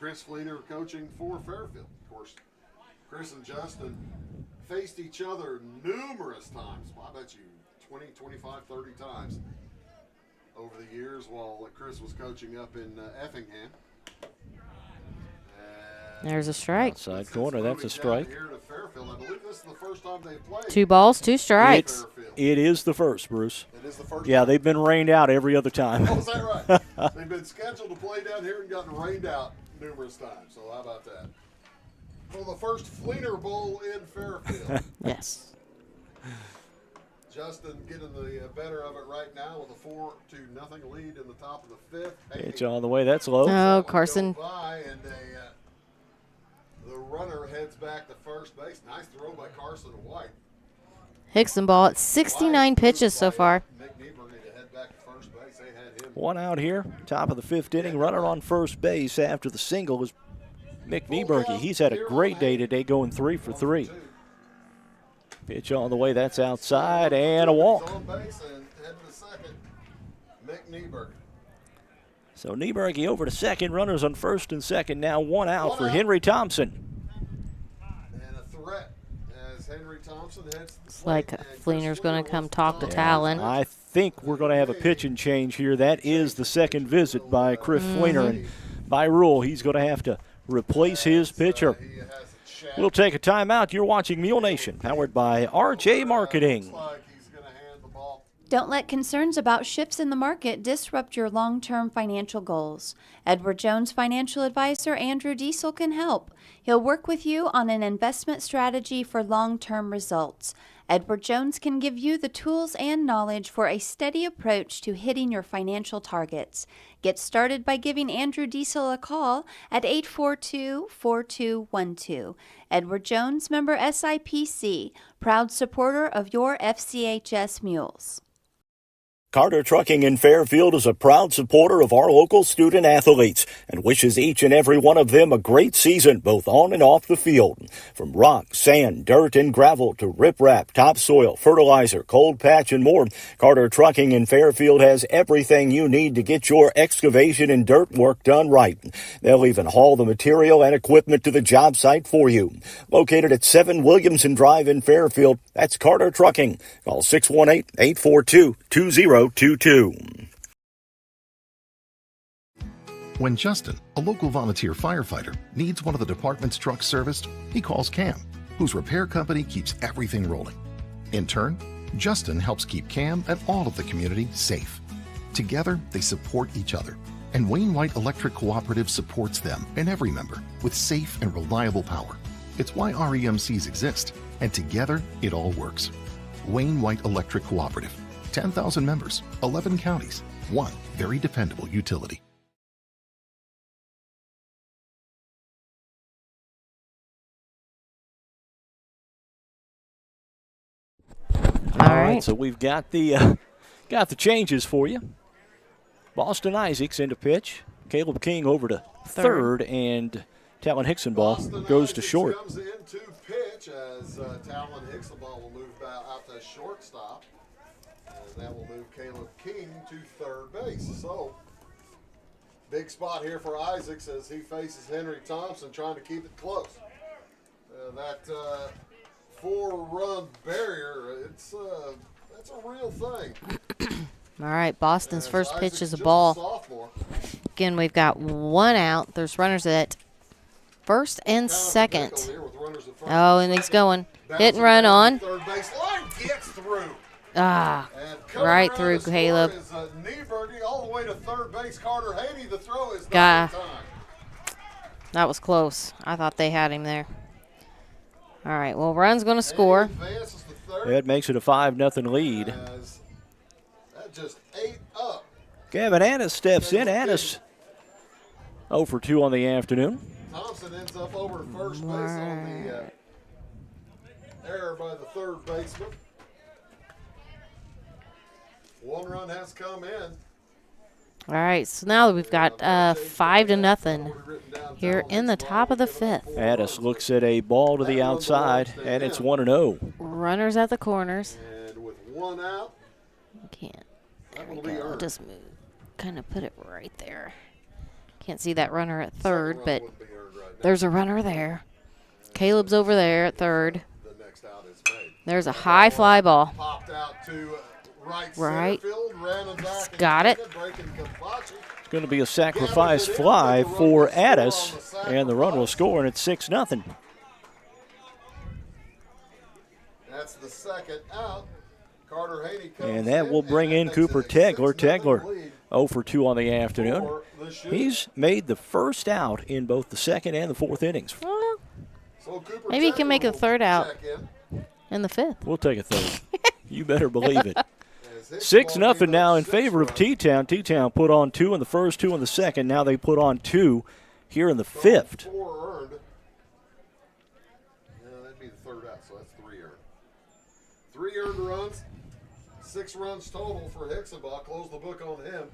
Chris Fleener coaching for Fairfield. Of course, Chris and Justin faced each other numerous times. Well, I bet you 20, 25, 30 times over the years while Chris was coaching up in Effingham. There's a strike. Outside corner, that's a strike. Here to Fairfield. I believe this is the first time they've played. 2 balls, 2 strikes. It is the first, Bruce. It is the first Yeah, time. they've been rained out every other time. Oh, is that right? They've been scheduled to play down here and gotten rained out numerous times. So how about that? For the first Fleener Bowl in Fairfield. Yes. Justin getting the better of it right now with a 4-0 lead in the top of the fifth. Pitch on the way, that's low. Oh, Carson. And the runner heads back to first base. Nice throw by Carson White. Hickson ball at 69 pitches so far. Mick Nieberge to head back to first base. They had him. 1 out here, top of the fifth inning. Runner on first base after the single is Mick Nieberge. He's had a great day today, going 3 for 3. Pitch on the way, that's outside, and a walk. On base and heading to second, Mick Nieberge. So Nieberge over to second. Runners on first and second now. One out for Henry Thompson. And a threat as Henry Thompson heads. It's like Fleener's going to come talk to Talon. I think we're going to have a pitching change here. That is the second visit by Chris Fleener. And by rule, he's going to have to replace his pitcher. We'll take a timeout. You're watching Mule Nation, powered by RJ Marketing. Don't let concerns about shifts in the market disrupt your long-term financial goals. Edward Jones financial advisor Andrew Diesel can help. He'll work with you on an investment strategy for long-term results. Edward Jones can give you the tools and knowledge for a steady approach to hitting your financial targets. Get started by giving Andrew Diesel a call at 842-4212. Edward Jones, member SIPC, proud supporter of your FCHS Mules. Carter Trucking in Fairfield is a proud supporter of our local student athletes and wishes each and every one of them a great season, both on and off the field. From rock, sand, dirt, and gravel to riprap, topsoil, fertilizer, cold patch, and more, Carter Trucking in Fairfield has everything you need to get your excavation and dirt work done right. They'll even haul the material and equipment to the job site for you. Located at 7 Williamson Drive in Fairfield, that's Carter Trucking. Call 618-842-2022. When Justin, a local volunteer firefighter, needs one of the department's trucks serviced, he calls Cam, whose repair company keeps everything rolling. In turn, Justin helps keep Cam and all of the community safe. Together, they support each other, and Wayne White Electric Cooperative supports them and every member with safe and reliable power. It's why REMCs exist, and together, it all works. Wayne White Electric Cooperative. 10,000 members, 11 counties, one very dependable utility. All right, so we've got the changes for you. Boston Isaacs into pitch. Caleb King over to third, and Talon Hicksonball goes to short. Comes into pitch as Talon Hicksonball will move out to shortstop. And that will move Caleb King to third base. So, big spot here for Isaacs as he faces Henry Thompson, trying to keep it close. That 4-run barrier, that's a real thing. All right, Boston's first pitch is a ball. Again, we've got one out. There's runners at first and second. Oh, and he's going. Hit and run on. Third base line gets through. Right through Caleb. All the way to third base. Carter Haney, the throw is That was close. I thought they had him there. All right, well, run's going to score. That makes it a 5-0 lead. That just ate up. Gavin Addis steps in. Addis 0 for 2 on the afternoon. Thompson ends up over to first base on the error by the third baseman. One run has come in. All right, so now we've got 5-0 here in the top of the fifth. Addis looks at a ball to the outside, and it's 1-0. Runners at the corners. And with one out, can't. There we go. I'll just move. Kind of put it right there. Can't see that runner at third, but there's a runner there. Caleb's over there at third. There's a high fly ball. Popped out to right. Got it. It's going to be a sacrifice fly for Addis, and the run will score, and it's 6-0. That's the second out. Carter Haney comes and that will bring in Cooper Tegler. Tegler 0 for 2 on the afternoon. He's made the first out in both the second and the fourth innings. Well, maybe he can make a third out in the fifth. We'll take a third. You better believe it. 6-0 now in favor of T-Town. T-Town put on 2 in the first, 2 in the second. Now they put on 2 here in the fifth. 4 earned. Yeah, that'd be the third out, so that's 3 earned. 3 earned runs, 6 runs total for Hicksonball. Close the book on him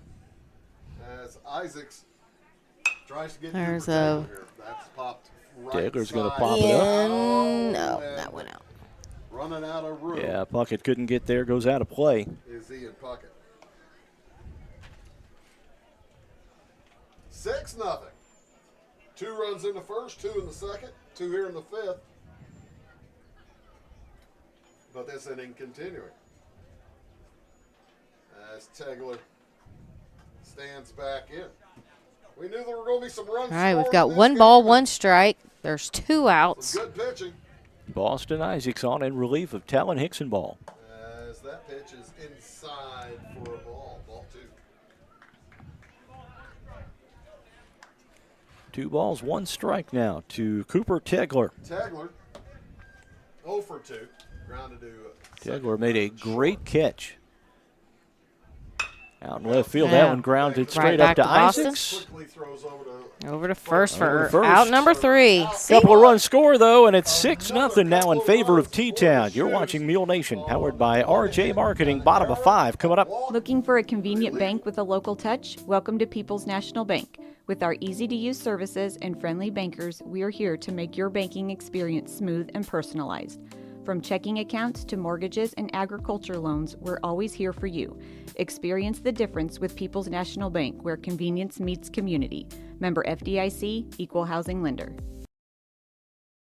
as Isaacs tries to get There's Cooper here. That's popped right. Tegler's going to pop it up. No, that went out. Running out of room. Yeah, Puckett couldn't get there, goes out of play. Is Ian Puckett. 6-0. 2 runs in the first, 2 in the second, 2 here in the fifth. But this inning continuing. As Tegler stands back in. We knew there were going to be some runs. All right, we've got 1 ball, 1 strike. There's 2 outs. Good pitching. Boston Isaacs on in relief of Talon Hickson-Ball. As that pitch is inside for a ball. Ball 2. 2 balls, 1 strike now to Cooper Tegler. Tegler 0 for 2. Grounded to Tegler made a great catch. Out in left field, that one grounded straight up to Isaacs. Over to first for out number 3. Couple of runs score, though, and it's 6-0 now in favor of T-Town. You're watching Mule Nation, powered by RJ Marketing. Bottom of 5 coming up. Looking for a convenient bank with a local touch? Welcome to People's National Bank. With our easy-to-use services and friendly bankers, we are here to make your banking experience smooth and personalized. From checking accounts to mortgages and agriculture loans, we're always here for you. Experience the difference with People's National Bank, where convenience meets community. Member FDIC, Equal Housing Lender.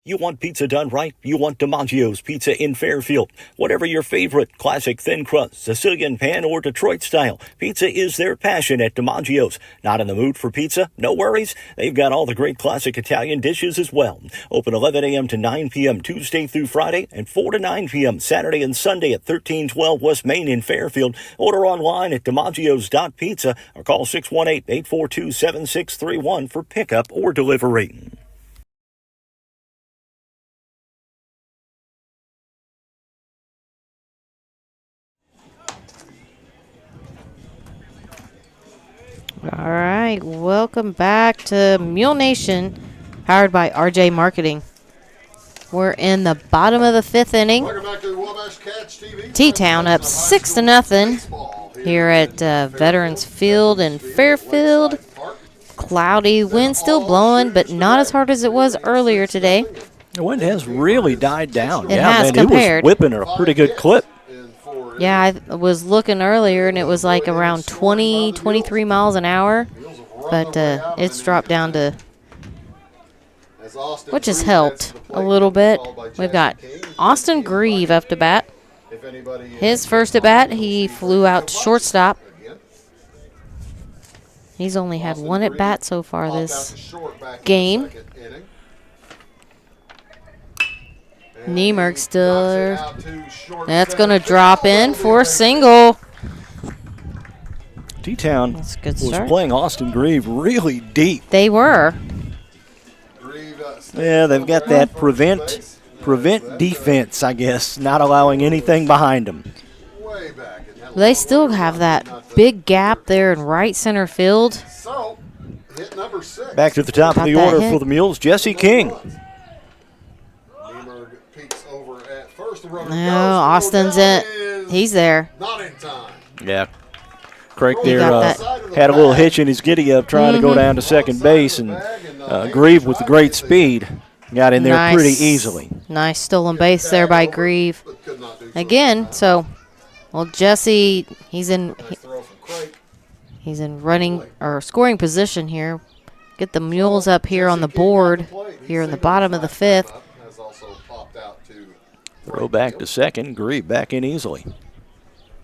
You want pizza done right? You want DiMaggio's Pizza in Fairfield. Whatever your favorite, classic thin crust, Sicilian pan, or Detroit style, pizza is their passion at DiMaggio's. Not in the mood for pizza? No worries. They've got all the great classic Italian dishes as well. Open 11 a.m. to 9 p.m. Tuesday through Friday and 4 to 9 p.m. Saturday and Sunday at 1312 West Main in Fairfield. Order online at DiMaggio's.pizza or call 618-842-7631 for pickup or delivery. All right, welcome back to Mule Nation, powered by RJ Marketing. We're in the bottom of the 5th inning. T-Town up 6-0 here at Veterans Field in Fairfield. Cloudy, wind still blowing, but not as hard as it was earlier today. The wind has really died down. It has compared. It was whipping at a pretty good clip. Yeah, I was looking earlier, and it was like around 20, 23 miles an hour. But it's dropped down to, which has helped a little bit. We've got Austin Grieve up to bat. His first at bat, he flew out to shortstop. He's only had 1 at bat so far this game. Niemerg still. That's going to drop in for a single. T-Town was playing Austin Grieve really deep. They were. Yeah, they've got that prevent defense, I guess, not allowing anything behind them. They still have that big gap there in right center field. Back to the top of the order for the Mules, Jesse King. No, Austin's in. He's there. Yeah. Craig there had a little hitch in his giddy-up trying to go down to second base, and Grieve with the great speed got in there pretty easily. Nice stolen base there by Grieve. Again, so, well, Jesse, he's in running or scoring position here. Get the Mules up here on the board here in the bottom of the 5th. Throw back to second. Grieve back in easily.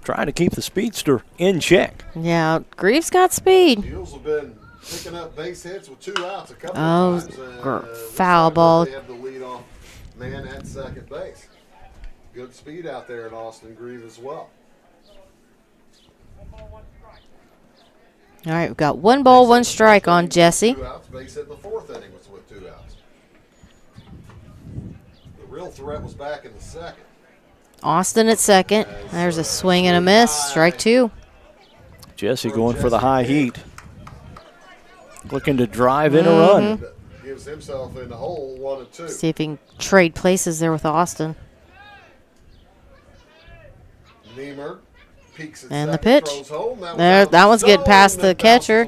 Trying to keep the speedster in check. Yeah, Grieve's got speed. Mules have been picking up base hits with 2 outs a couple of times. Foul ball. They have the lead-off man at second base. Good speed out there at Austin Grieve as well. All right, we've got 1 ball, 1 strike on Jesse. 2 outs. Base hit in the 4th inning was with 2 outs. The real threat was back in the 2nd. Austin at second. There's a swing and a miss. Strike 2. Jesse going for the high heat. Looking to drive in a run. Gives himself in the hole 1 and 2. See if he can trade places there with Austin. Niemer peeks at and the second, pitch. home. That one's getting past the catcher.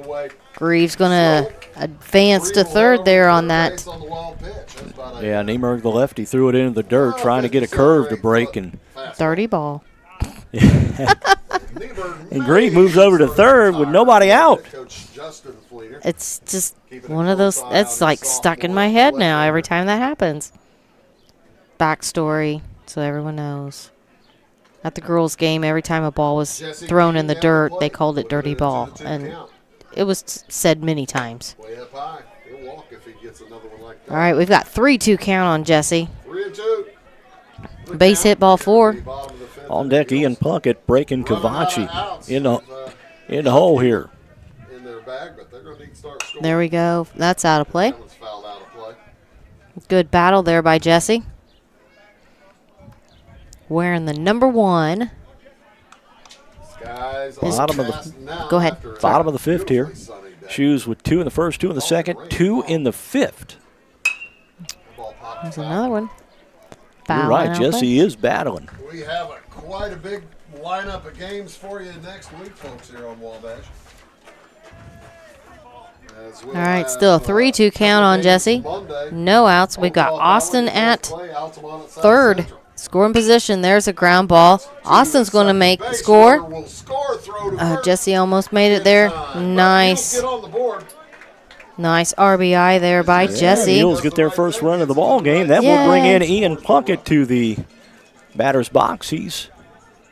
Grieve's going to advance to third there on that. Yeah, Niemerg, the lefty, threw it into the dirt, trying to get a curve to break. And 30 ball. And Grieve moves over to third with nobody out. Justin Fleeter. It's just one of those that's like stuck in my head now every time that happens. Backstory, so everyone knows. At the girls' game, every time a ball was thrown in the dirt, they called it dirty ball, and it was said many times. Way up high. He'll walk if he gets another one like that. All right, we've got 3-2 count on Jesse. 3-2. Base hit ball 4. On deck, Ian Puckett breaking Cavachi in the hole here. In their bag, but they're going to need to start scoring. There we go. That's out of play. That one's fouled out of play. Good battle there by Jesse. Wearing the number 1. Go ahead. Bottom of the 5th here. Shoes with 2 in the first, 2 in the second, 2 in the 5th. There's another one. You're right, Jesse is battling. We have quite a big lineup of games for you next week, folks, here on Wabash. All right, still a 3-2 count on Jesse. No outs. We've got Austin at 3rd. Scoring position. There's a ground ball. Austin's going to make the score. Jesse almost made it there. Nice. Nice RBI there by Jesse. Mules get their first run of the ball game. That will bring in Ian Puckett to the batter's box. He's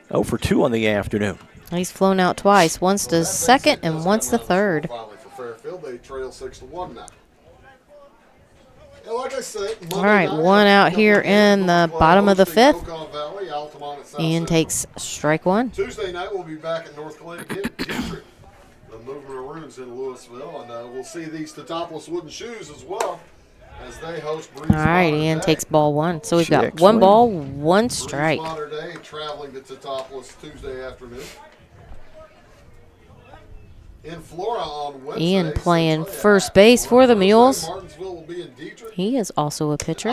0 for 2 on the afternoon. He's flown out twice. Once to second and once to third. They trail 6-1 now. Like I said, all right, one out here in the bottom of the 5th. Ian takes strike 1. Tuesday night we'll be back at North Connecticut, the Moving Maroons in Louisville, and we'll see these Teutopolis Wooden Shoes as well as they host Breeze. All right, Ian takes ball 1. So we've got 1 ball, 1 strike. Modern Day traveling to Teutopolis Tuesday afternoon. In Flora on Wednesday, Ian playing first base for the Mules. He is also a pitcher.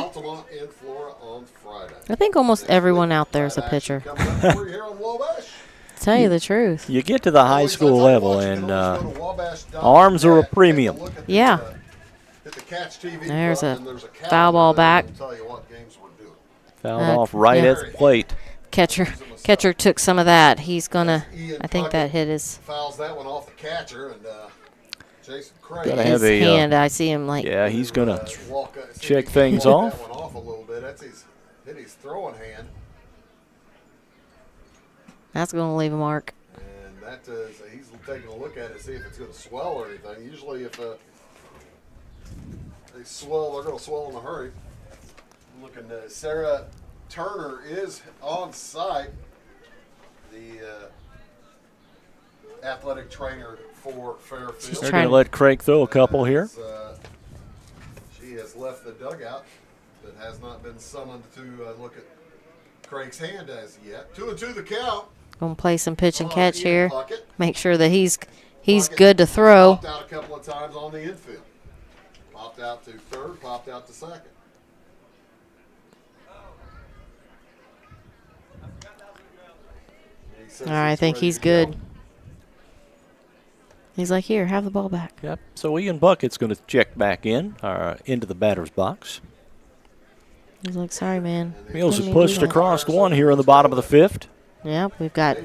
I think almost everyone out there is a pitcher. Tell you the truth. You get to the high school level, and arms are a premium. Yeah. There's a foul ball back. Fouled off right at the plate. Catcher took some of that. He's gonna. I think that hit his. Fouls that one off the catcher, and Jason Craig. His hand. I see him like. Yeah, he's gonna check things off. That one off a little bit. That's his throwing hand. That's gonna leave a mark. And that he's taking a look at it to see if it's gonna swell or anything. Usually, if they swell, they're gonna swell in a hurry. Looking at Sarah Turner is on site, the athletic trainer for Fairfield. They're going to let Craig throw a couple here. She has left the dugout, but has not been summoned to look at Craig's hand as yet. 2-2 the count. Gonna play some pitch and catch here. Make sure that he's good to throw. Popped out a couple of times on the infield. Popped out to 3rd, popped out to 2nd. All right, I think he's good. He's like, here, have the ball back. Yep. So Ian Buckett's going to check back in, into the batter's box. He's like, sorry, man. Mules have pushed across 1 here in the bottom of the 5th. Yep, we've got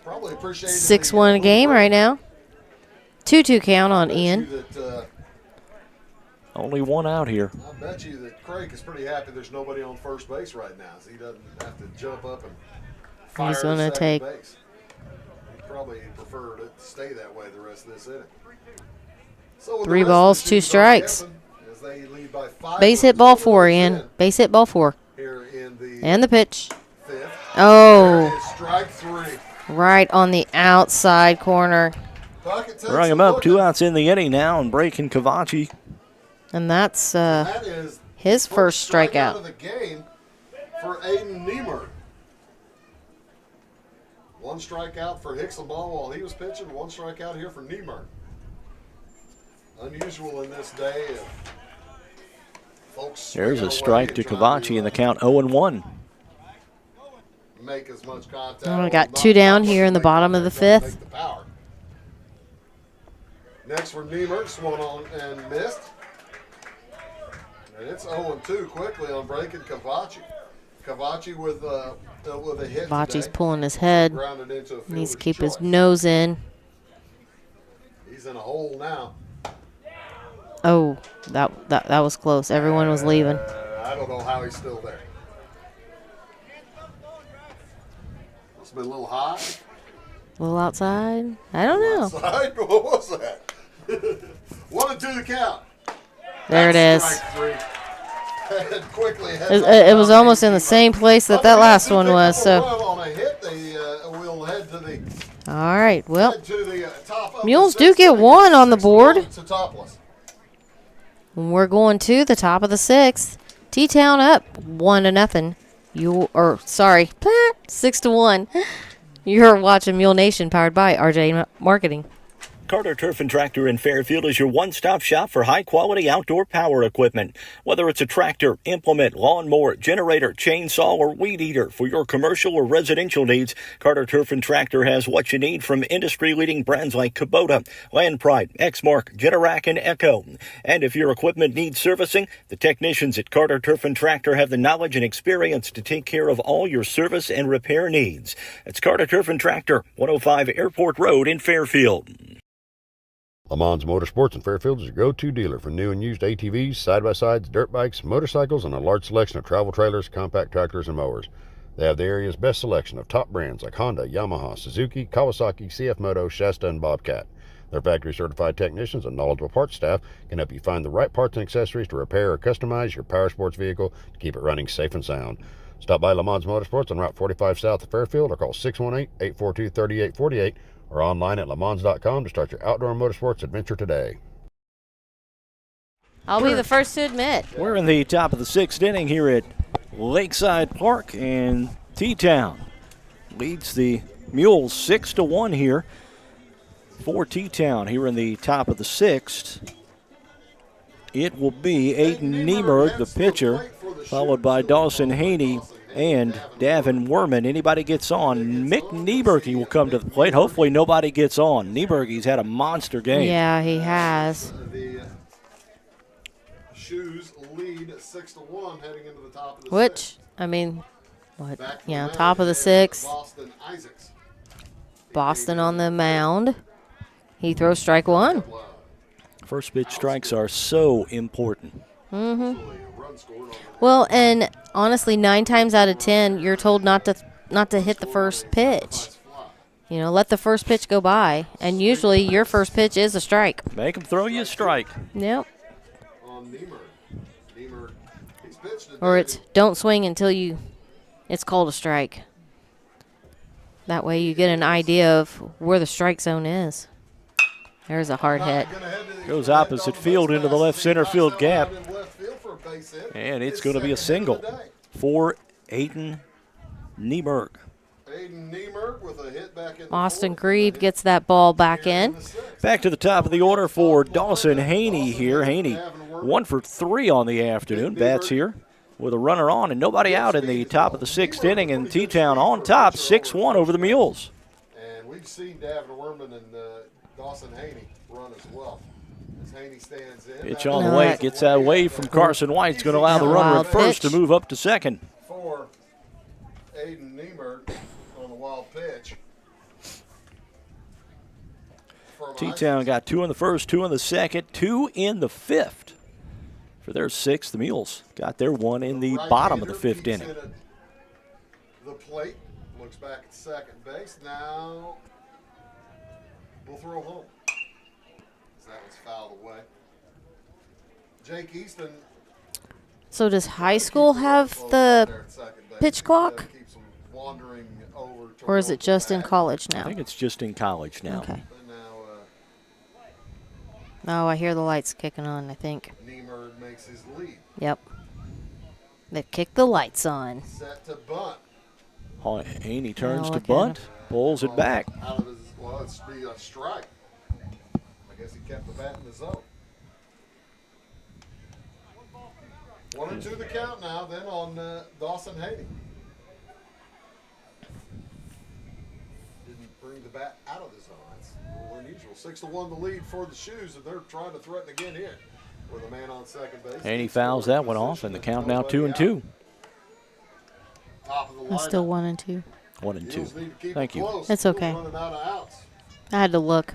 6-1 game right now. 2-2 count on Ian. Only 1 out here. I bet you that Craig is pretty happy there's nobody on first base right now, so he doesn't have to jump up and fire he's going to take base. He'd probably prefer to stay that way the rest of this inning. So 3 balls, 2 strikes. Base hit ball 4, Ian. Base hit ball 4. And the pitch. 5th. Oh. Strike 3. Right on the outside corner. Rung him up, 2 outs in the inning now, and breaking Cavachi. And that's his first strikeout. Of the game for Aiden Niemer. 1 strikeout for Hicksonball while he was pitching. 1 strikeout here for Niemer. Unusual in this day. Folks, there's a strike to Cavachi in the count 0-1. Make as much contact. We got 2 down here in the bottom of the 5th. Next for Niemer, swung on and missed. And it's 0-2 quickly on breaking Cavachi. Cavachi with a hit. Cavachi's pulling his head. Needs to keep his nose in. He's he's in a hole now. Oh, that was close. Everyone was leaving. I don't know how he's still there. Must have been a little high. A little outside? I don't know. Outside? What was that? 1 and 2 to count. There it is. Strike 3. Quickly It was almost in the same place that last one was. So. On a hit, we'll head to the. All right. Well, top of Mules the do get 1 on the board. Teutopolis. We're going to the top of the 6th. T-Town up 1-0. 6-1. You're watching Mule Nation, powered by RJ Marketing. Carter Turf and Tractor in Fairfield is your one-stop shop for high-quality outdoor power equipment. Whether it's a tractor, implement, lawnmower, generator, chainsaw, or weed eater, for your commercial or residential needs, Carter Turf and Tractor has what you need from industry-leading brands like Kubota, Land Pride, Exmark, Generac, and Echo. And if your equipment needs servicing, the technicians at Carter Turf and Tractor have the knowledge and experience to take care of all your service and repair needs. It's Carter Turf and Tractor, 105 Airport Road in Fairfield. Lamons Motorsports in Fairfield is your go-to dealer for new and used ATVs, side-by-sides, dirt bikes, motorcycles, and a large selection of travel trailers, compact tractors, and mowers. They have the area's best selection of top brands like Honda, Yamaha, Suzuki, Kawasaki, CF Moto, Shasta, and Bobcat. Their factory-certified technicians and knowledgeable parts staff can help you find the right parts and accessories to repair or customize your power sports vehicle to keep it running safe and sound. Stop by Lamons Motorsports on Route 45 south of Fairfield or call 618-842-3848 or online at lamons.com to start your outdoor motorsports adventure today. I'll be the first to admit. We're in the top of the 6th inning here at Lakeside Park, and T-Town leads the Mules 6-1 here for T-Town. Here in the top of the 6th, it will be Aiden Niemerg, the pitcher, followed by Dawson Haney and Davin Werman. Anybody gets on, Mick Nieberge will come to the plate. Hopefully nobody gets on. Nieberge's had a monster game. Yeah, he has. The Shoes lead 6-1 heading into the top of the 6th. I mean, top of the 6th. Boston Isaacs. Boston on the mound. He throws strike 1. First pitch strikes are so important. Mm-hmm. Well, and honestly, 9 times out of 10, you're told not to hit the first pitch. You know, let the first pitch go by, and usually your first pitch is a strike. Make him throw you a strike. Yep. Or it's don't swing until it's called a strike. That way you get an idea of where the strike zone is. There's a hard hit. Goes opposite field into the left center field gap. And it's going to be a single for Aiden Nieberg. Austin Grieve gets that ball back in. Back to the top of the order for Dawson Haney here. Haney 1 for 3 on the afternoon. Bats here with a runner on and nobody out in the top of the 6th inning, and T-Town on top 6-1 over the Mules. And we've seen Davin Werman and Dawson Haney run as well. As Haney stands in. Pitch on the way, gets that away from Carson White. It's going to allow the runner at first to move up to second. For Aiden Niemerg on the wild pitch. T-Town got 2 in the first, 2 in the second, 2 in the 5th. For their 6th, the Mules got their 1 in the bottom of the 5th inning. The plate looks back at second base. Now we'll throw home. That was fouled away. Jake Easton. So does high school have the pitch clock? Or is it just in college now? I think it's just in college now. Okay. Oh, I hear the lights kicking on, I think. Niemerg makes his lead. Yep. They've kicked the lights on. Set to bunt. Haney turns to bunt, pulls it back. Out of his, well, it's be a strike. I guess he kept the bat in the zone. 1 and 2 the count now, then on Dawson Haney. Didn't bring the bat out of the zone. That's a little unusual. 6-1 the lead for the Shoes, and they're trying to threaten again here with a man on second base. Haney fouls that one off, and the count now 2-2. I'm still 1-2. 1-2. Thank you. It's okay. I had to look.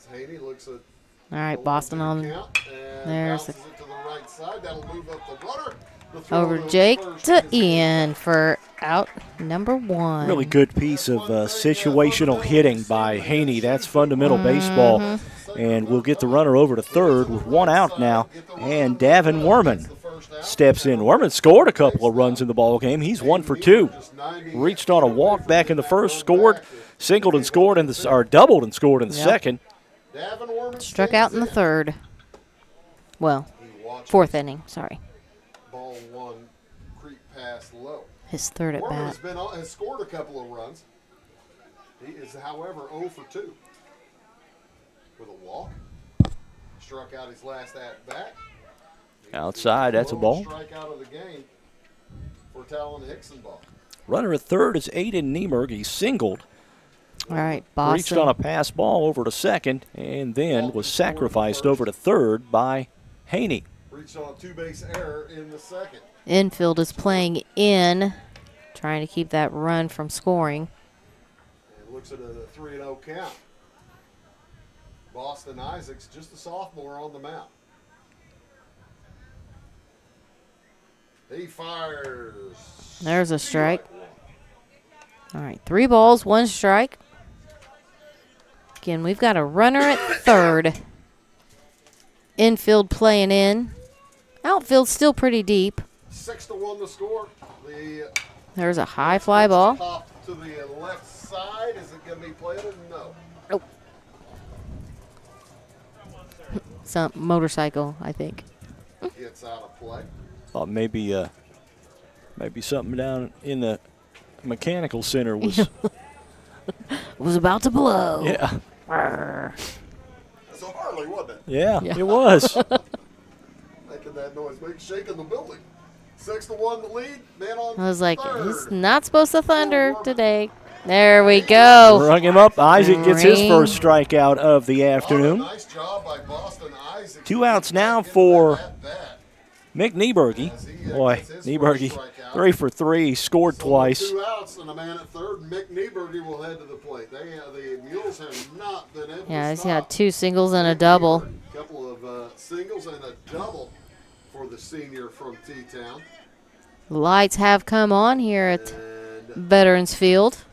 As Haney looks at All right, Boston on. There's it to the right side. That'll move up the runner. over Jake to Ian for out number 1. Really good piece of situational hitting by Haney. That's fundamental baseball. And we'll get the runner over to third with 1 out now. And Davin Werman steps in. Werman scored a couple of runs in the ball game. He's 1 for 2. Reached on a walk back in the first, scored, singled and scored in the, or doubled and scored in the second. Struck out in the third. Well, 4th inning, sorry. Ball 1, creep pass low. His third at bat. Has scored a couple of runs. He is, however, 0 for 2. With a walk. Struck out his last at bat. Outside, that's a ball. Strike out of the game for Talon Hickson ball. Runner at third is Aiden Niemerg. He singled. All right, Boston. Reached on a pass ball over to second and then was sacrificed over to third by Haney. Reached on a 2-base error in the second. Infield is playing in, trying to keep that run from scoring. And looks at a 3-0 count. Boston Isaacs, just a sophomore on the mound. He fires. There's a strike. All right, 3 balls, 1 strike. Again, we've got a runner at third. Infield playing in. Outfield still pretty deep. 6-1 the score. There's a high fly ball. Pop to the left side. Is it going to be planted? No. Nope. Some motorcycle, I think. Gets out of play. Thought maybe something down in the mechanical center was was about to blow. Yeah. That's a Harley, wasn't it? Yeah, it was. Making that noise, shaking the building. 6-1 the lead. Man on I was like, third. he's not supposed to thunder today. There we go. Rung him up. Isaac gets his first strikeout of the afternoon. Nice job by Boston Isaac. 2 outs now for Mick Nieberge. Boy, Nieberge, 3 for 3, scored twice. 2 outs and a man at third. Mick Nieberge will head to the plate. The Mules have not been able Yeah, to he's stop. got 2 singles and a double. A couple of singles and a double for the senior from T-Town. Lights have come on here at Veterans Field.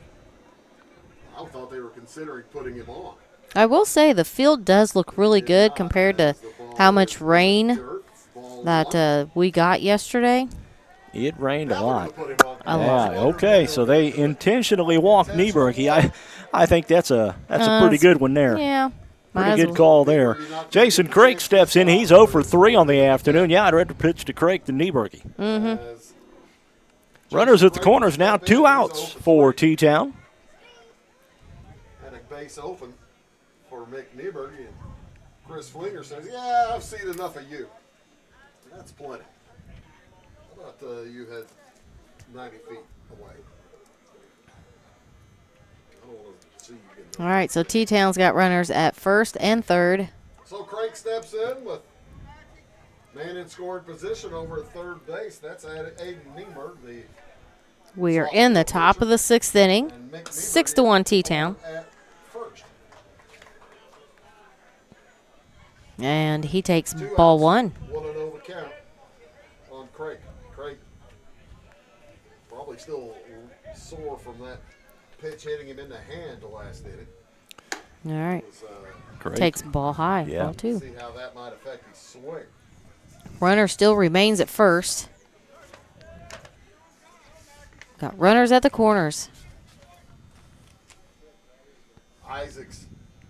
I thought they were considering putting him on. I will say the field does look really good compared to how much rain that we got yesterday. It rained a lot. Okay, so they intentionally walked Nieberge. I think that's a pretty good one there. Yeah. Pretty good call there. Jason Craik steps in. He's 0 for 3 on the afternoon. Yeah, I'd rather pitch to Craik than Nieberge. Runners at the corners now, 2 outs for T-Town. And a base open for Mick Nieberge. And Chris Flinger says, yeah, I've seen enough of you. That's plenty. How about you had 90 feet away? I don't want to see you get All right, so T-Town's got runners at first and third. So Craig steps in with man in scoring position over at third base. That's Aiden Nieberg. We are in the top of the 6th inning. 6-1 T-Town. And he takes ball 1. 1-0 count on Craig. Craig probably still sore from that pitch hitting him in the hand the last inning. All right. Great. Takes ball high. Yeah. Ball 2. See how that might affect his swing. Runner still remains at first. Got runners at the corners. Isaacs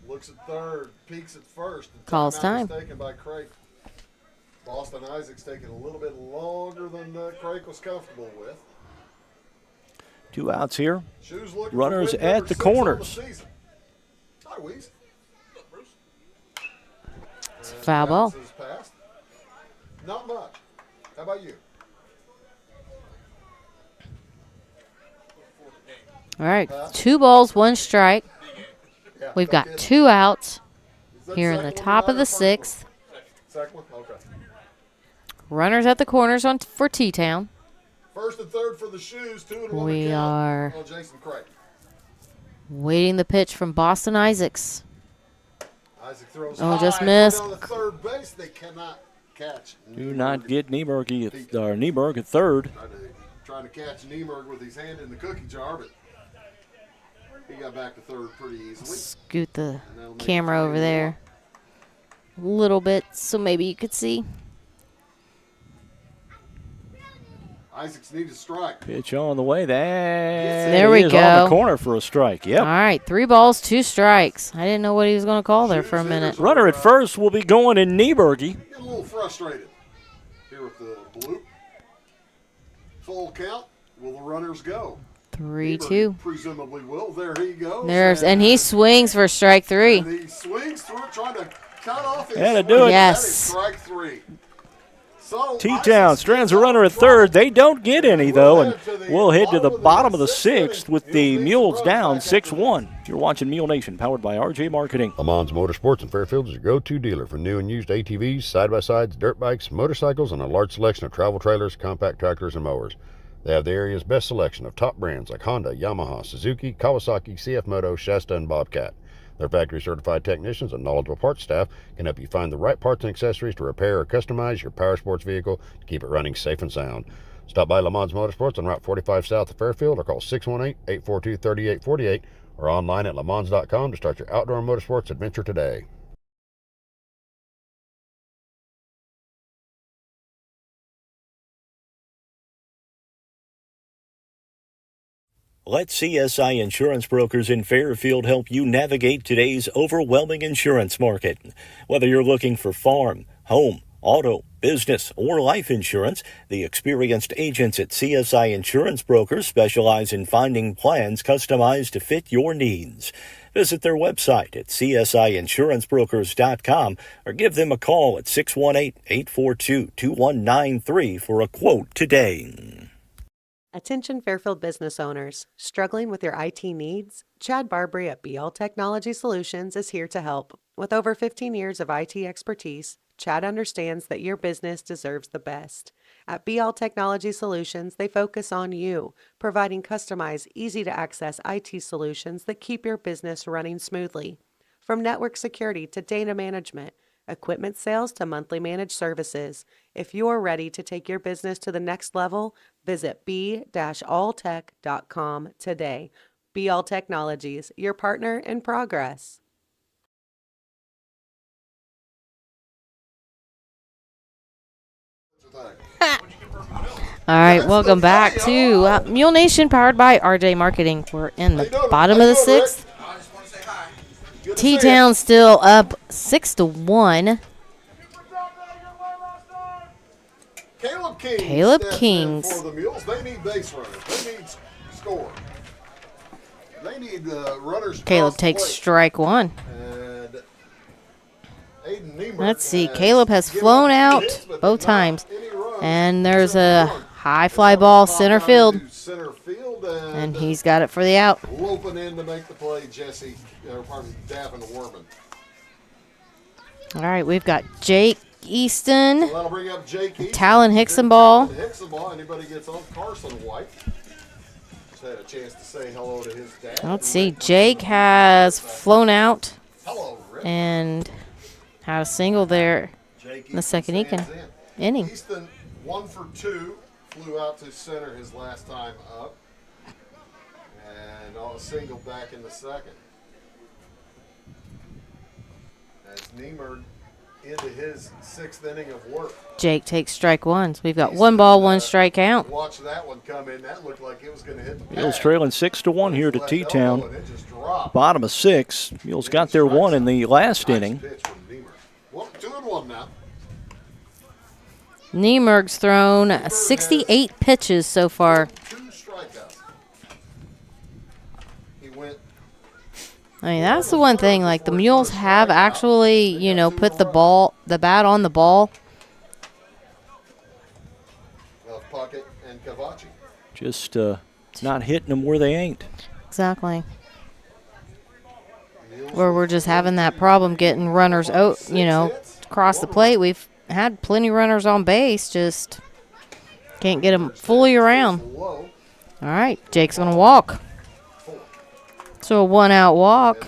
looks at third, peeks at first. Calls time. Taken by Craig. Boston Isaacs taking a little bit longer than Craig was comfortable with. 2 outs here. Shoes looking Runners for win at number the 6 on corners. season. Hi, Weez. It's a foul ball. Passed. Not much. How about you? All right, 2 balls, 1 strike. We've got 2 outs here in the top of the 6th. Second one? Okay. Runners at the corners for T-Town. First and third for the Shoes, 2-1 We count are on Jason Craig. waiting the pitch from Boston Isaacs. Isaac throws Oh, just high, missed. down to third base. They cannot catch. Do not get Nieberg at third. Trying to catch Nieberg with his hand in the cookie jar, but he got back to third pretty easily. Scoot the camera over there a little bit so maybe you could see. Isaac's need a strike. Pitch on the way. There we is go. On the corner for a strike. Yep. All right, 3 balls, 2 strikes. I didn't know what he was going to call there for a minute. Runner at first will be going in Niebergy. Get a little frustrated here with the blue. Full count. Will the runners go? 3-2. Presumably will. There he goes. And he swings for strike 3. And he swings through it, trying to cut off his Had to do it. Yes. That is strike 3. So T-Town strands a runner at third. They don't get any, though, and we'll head to the bottom of the 6th with the Mules down 6-1. You're watching Mule Nation, powered by RJ Marketing. Le Mans Motorsports in Fairfield is your go-to dealer for new and used ATVs, side-by-sides, dirt bikes, motorcycles, and a large selection of travel trailers, compact tractors, and mowers. They have the area's best selection of top brands like Honda, Yamaha, Suzuki, Kawasaki, CF Moto, Shasta, and Bobcat. Their factory-certified technicians and knowledgeable parts staff can help you find the right parts and accessories to repair or customize your power sports vehicle to keep it running safe and sound. Stop by Le Mans Motorsports on Route 45 south of Fairfield or call 618-842-3848 or online at lemans.com to start your outdoor motorsports adventure today. Let CSI Insurance Brokers in Fairfield help you navigate today's overwhelming insurance market. Whether you're looking for farm, home, auto, business, or life insurance, the experienced agents at CSI Insurance Brokers specialize in finding plans customized to fit your needs. Visit their website at csiinsurancebrokers.com or give them a call at 618-842-2193 for a quote today. Attention Fairfield business owners. Struggling with your IT needs? Chad Barbary at BL Technology Solutions is here to help. With over 15 years of IT expertise, Chad understands that your business deserves the best. At BL Technology Solutions, they focus on you, providing customized, easy-to-access IT solutions that keep your business running smoothly. From network security to data management, equipment sales to monthly managed services. If you're ready to take your business to the next level, visit b-alltech.com today. BL Technologies, your partner in progress. All right, welcome back to Mule Nation, powered by RJ Marketing. We're in the bottom of the 6th. T-Town still up 6-1. Caleb Kings. For the Mules, they need base runners. They need score. They need runners. Caleb takes strike 1. And Aiden Niemer Let's see. Caleb has flown out both times. And there's a high fly ball center field. And he's got it for the out. Loping in to make the play, Davin Warman. All right, we've got Jake Easton. So that'll bring up Jake Easton. Talon Hickson ball. Anybody gets on? Carson White. Just had a chance to say hello to his dad. Let's see. Jake has flown out. Hello, Rick. And had a single there in the second inning. Easton 1 for 2. Flew out to center his last time up. And a single back in the second. As Niemer into his 6th inning of work. Jake takes strike 1. So we've got 1 ball, 1 strike count. Watch that one come in. That looked like it was going to hit the pad. Mules trailing 6-1 here to T-Town. Bottom of 6. Mules got their 1 in the last inning. Well, 2-1 now. Niemerg's thrown 68 pitches so far. 2 strikeouts. He went. I mean, that's the one thing. Like, the Mules have actually, you know, put the bat on the ball. Puckett and Cavacci. Just not hitting them where they ain't. Exactly. Or we're just having that problem getting runners out, you know, across the plate. We've had plenty of runners on base, just can't get them fully around. All right, Jake's going to walk. So a 1-out walk.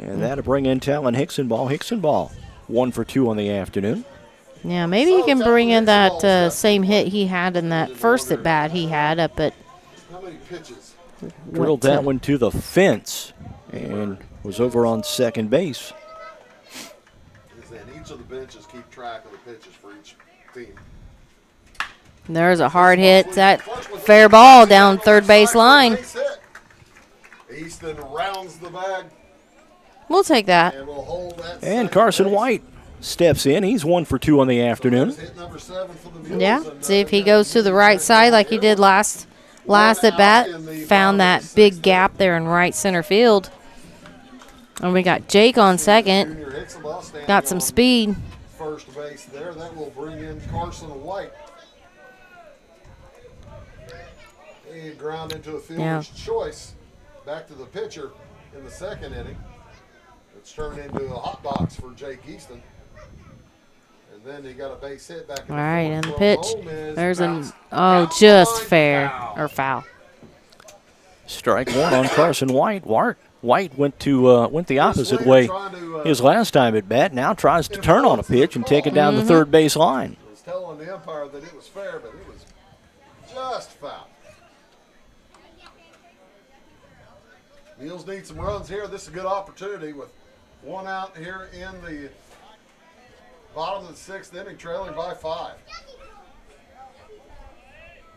And that'll bring in Talon Hicksonball. Hicksonball, 1 for 2 on the afternoon. Yeah, maybe he can bring in that same hit he had in that first at bat he had up at. How many pitches? Drilled that one to the fence and was over on second base. And each of the benches keep track of the pitches for each team. There's a hard hit. That fair ball down third base line. Easton rounds the bag. We'll take that. And we'll hold that. And Carson White steps in. He's 1 for 2 on the afternoon. Yeah, see if he goes to the right side like he did last at bat. Found that big gap there in right center field. And we got Jake on second. Got some speed. First base there. That will bring in Carson White. He ground into a fielder's choice. Back to the pitcher in the second inning. It's turned into a hot box for Jake Easton. And then he got a base hit back in All right, and the pitch. There's just fair or foul. Strike 1 on Carson White. White went the opposite way his last time at bat. Now tries to turn on a pitch and take it down the third base line. He was telling the umpire that it was fair, but it was just foul. Mules need some runs here. This is a good opportunity with 1 out here in the bottom of the 6th inning, trailing by 5.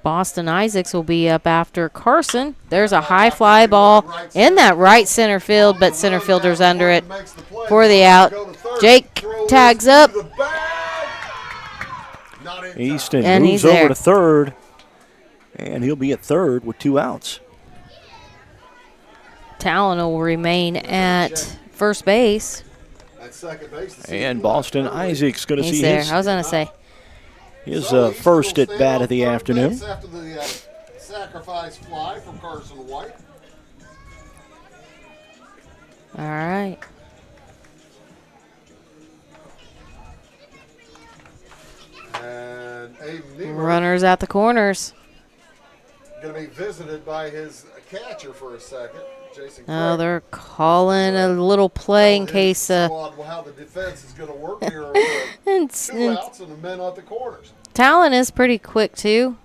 Boston Isaacs will be up after Carson. There's a high fly ball in that right center field, but center fielder's under it for the out. Jake tags up. Easton and moves he's over there. to third, and he'll be at third with 2 outs. Talon will remain at first base. And Boston Isaac's going to see He's there. his I was going to say. His first at bat of the afternoon. After the sacrifice fly from Carson White. All right. And Aiden Runners at the corners. going to be visited by his catcher for a second. Jason Oh, they're calling a little play in case. How the defense is going to work here. And 2 outs and the men at the corners. Talon is pretty quick, too.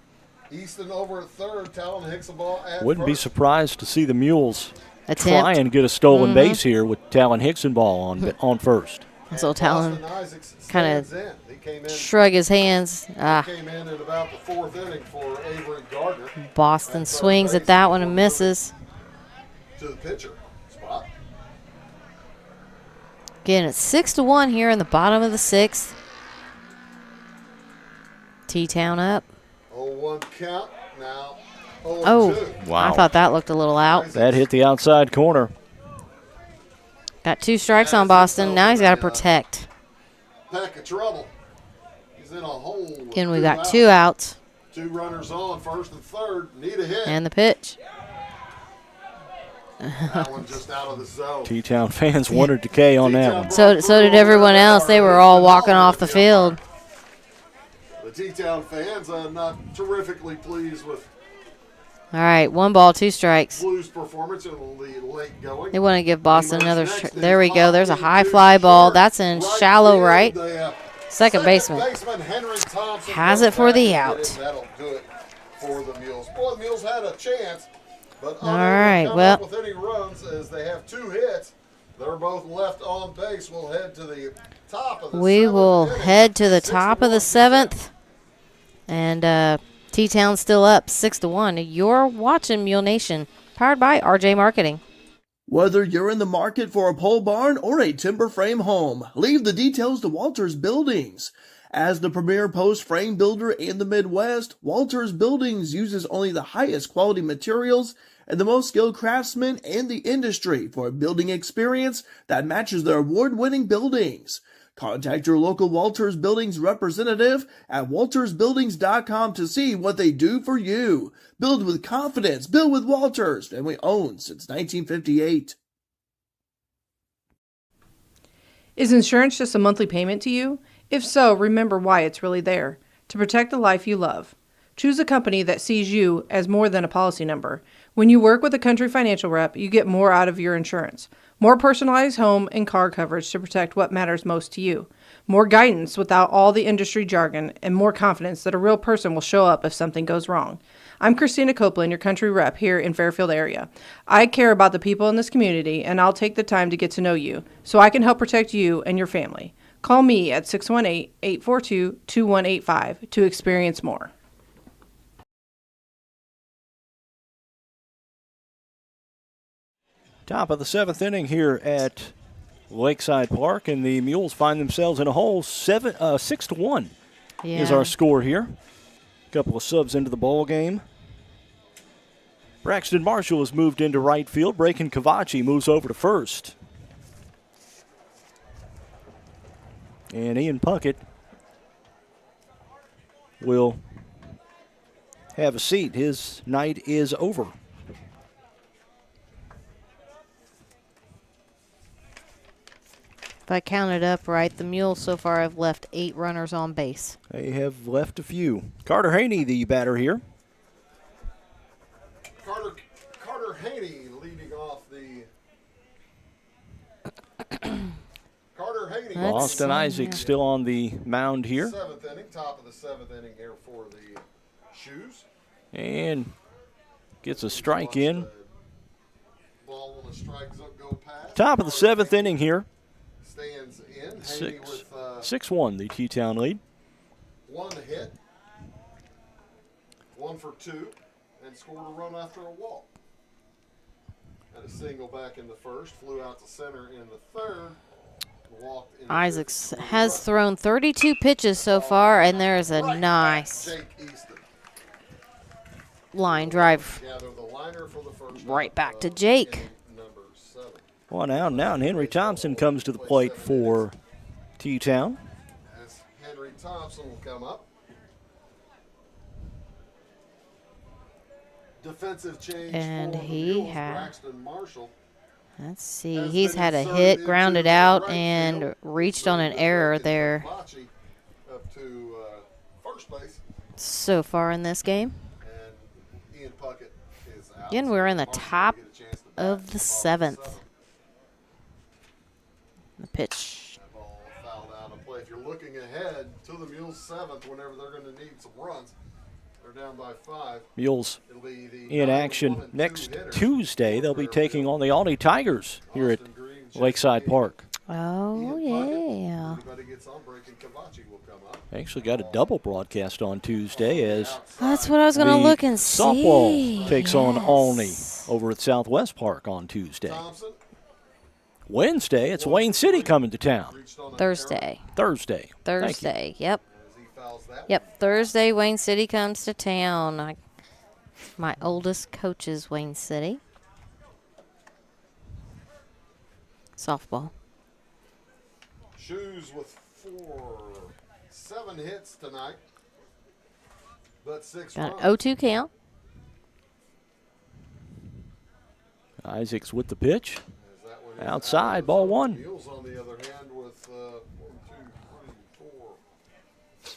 Easton over at third. Talon hits the ball at Wouldn't be first. surprised to see the Mules Attempt. try and get a stolen base here with Talon Hicksonball on first. So Talon kind of shrug his hands. Came in at about the 4th inning for Avery Gardner. Boston swings at that one and misses. To the pitcher spot. Again, it's 6-1 here in the bottom of the 6th. T-Town up. 0-1 count. Now 0-2. Oh, Wow. I thought that looked a little out. That hit the outside corner. Got 2 strikes on Boston. Now he's got to protect. Pack of trouble. He's in a hole. Again, we got 2 outs. 2 runners on, first and third. Need a hit. And the pitch. That one just out of the zone. T-Town fans wanted decay on that one. So did everyone else. They were all walking off the field. The T-Town fans are not terrifically pleased with All right, 1 ball, 2 strikes. Blues' performance in the late going. They want to give Boston another. There we go. There's a high fly ball. That's in shallow right. Second baseman Henry Thompson has it for the out. That'll do it for the Mules. Boy, the Mules had a chance, but All right, well, with any runs as they have 2 hits. They're both left on base. We'll head to the top of the we will head to the top of the 7th, and T-Town's still up 6-1. You're watching Mule Nation, powered by RJ Marketing. Whether you're in the market for a pole barn or a timber frame home, leave the details to Walters Buildings. As the premier post frame builder in the Midwest, Walters Buildings uses only the highest quality materials and the most skilled craftsmen in the industry for a building experience that matches their award-winning buildings. Contact your local Walters Buildings representative at waltersbuildings.com to see what they do for you. Build with confidence. Build with Walters. Family owned since 1958. Is insurance just a monthly payment to you? If so, remember why it's really there. To protect the life you love. Choose a company that sees you as more than a policy number. When you work with a Country Financial rep, you get more out of your insurance. More personalized home and car coverage to protect what matters most to you. More guidance without all the industry jargon, and more confidence that a real person will show up if something goes wrong. I'm Christina Copeland, your Country rep here in Fairfield area. I care about the people in this community, and I'll take the time to get to know you so I can help protect you and your family. Call me at 618-842-2185 to experience more. Top of the 7th inning here at Lakeside Park, and the Mules find themselves in a hole. 6-1 is our score here. A couple of subs into the ball game. Braxton Marshall has moved into right field. Braken Cavacci moves over to first. And Ian Puckett will have a seat. His night is over. If I counted up right, the Mules so far have left 8 runners on base. They have left a few. Carter Haney, the batter here. Carter Haney leading off the Carter Haney. Austin Isaac still on the mound here. 7th inning, top of the 7th inning here for the Shoes. And gets a strike in. Ball on the strike zone go past. Top of the 7th inning here. Stands in. 6-1, the T-Town lead. 1 hit, 1 for 2, and scored a run after a walk. Had a single back in the first, flew out to center in the third, walked in. Isaacs has thrown 32 pitches so far, and there's a nice line drive right back to Jake. 1 out now, and Henry Thompson comes to the plate for T-Town. As Henry Thompson will come up. Defensive change and for the he Mules, had, Braxton Marshall. Let's see, he's had a hit, grounded out, and reached on an error there Up to first base. so far in this game. And Ian Puckett is out. Again, we're in the top of the 7th. The pitch. That ball fouled out of play. If you're looking ahead to the Mules 7th, whenever they're going to need some runs, they're down by 5. Mules in action next Tuesday. They'll be taking on the Aldi Tigers here at Lakeside Park. Oh, yeah. Actually got a double broadcast on Tuesday as that's what I was going to look and see. Softball takes on Alney over at Southwest Park on Tuesday. Wednesday, it's Wayne City coming to town. Thursday. Yep. Yep, Thursday, Wayne City comes to town. My oldest coach is Wayne City. Softball. Shoes with 7 hits tonight, but 6 Got runs. an 0-2 count. Isaacs with the pitch. Outside, ball 1. Mules, on the other hand, with 1, 2, 3, 4, 5,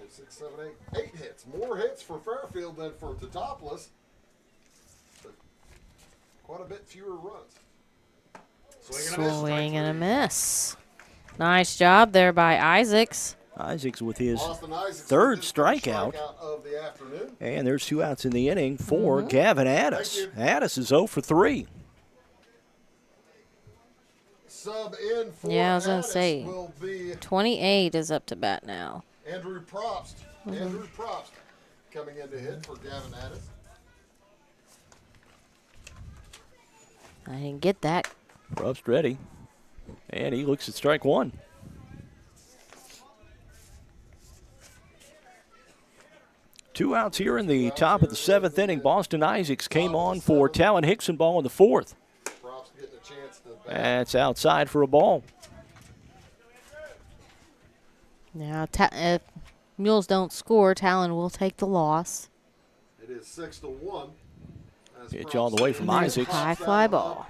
6, 7, 8 hits. More hits for Fairfield than for Teutopolis, but quite a bit fewer runs. Swing and a miss. Nice job there by Isaacs. Isaacs with his 3rd strikeout. Of the afternoon. And there's 2 outs in the inning for Gavin Addis. Addis is 0 for 3. Sub in for Yeah, I was going to Addis say, will be 28 is up to bat now. Andrew Probst. Andrew Probst coming in to hit for Gavin Addis. I didn't get that. Probst ready. And he looks at strike 1. Two outs here in the top of the 7th inning. Boston Isaacs came on for Talon Hickson ball in the 4th. That's outside for a ball. Now, if Mules don't score, Talon will take the loss. It is 6-1. Pitch all the way from Isaacs. High fly ball.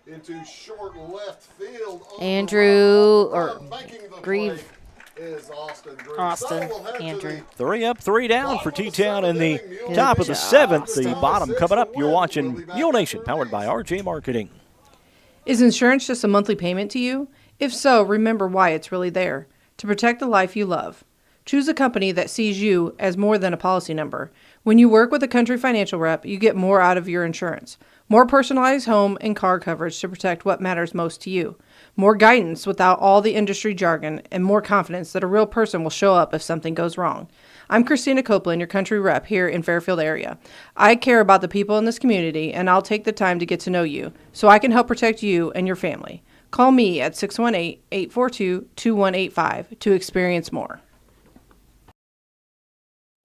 Into short left field. Andrew or Grieve is Austin Green. Austin, So we'll head to Andrew. the 3 up, 3 down for T-Town in the Good top of the job, 7th. The Austin. bottom coming up. You're watching Mule Nation, powered by RJ Marketing. Is insurance just a monthly payment to you? If so, remember why it's really there. To protect the life you love. Choose a company that sees you as more than a policy number. When you work with a country financial rep, you get more out of your insurance. More personalized home and car coverage to protect what matters most to you. More guidance without all the industry jargon, and more confidence that a real person will show up if something goes wrong. I'm Christina Copeland, your country rep here in Fairfield area. I care about the people in this community, and I'll take the time to get to know you so I can help protect you and your family. Call me at 618-842-2185 to experience more.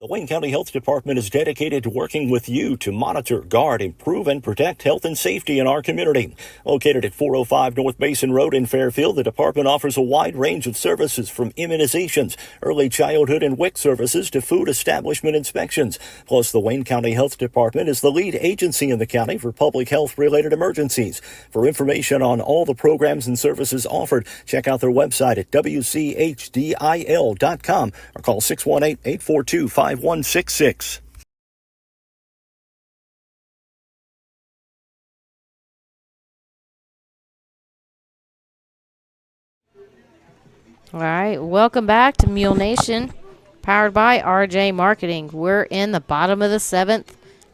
The Wayne County Health Department is dedicated to working with you to monitor, guard, improve, and protect health and safety in our community. Located at 405 North Mason Road in Fairfield, the department offers a wide range of services from immunizations, early childhood and WIC services to food establishment inspections. Plus, the Wayne County Health Department is the lead agency in the county for public health-related emergencies. For information on all the programs and services offered, check out their website at wchdil.com or call 618-842-5166. All right, welcome back to Mule Nation, powered by RJ Marketing. We're in the bottom of the 7th.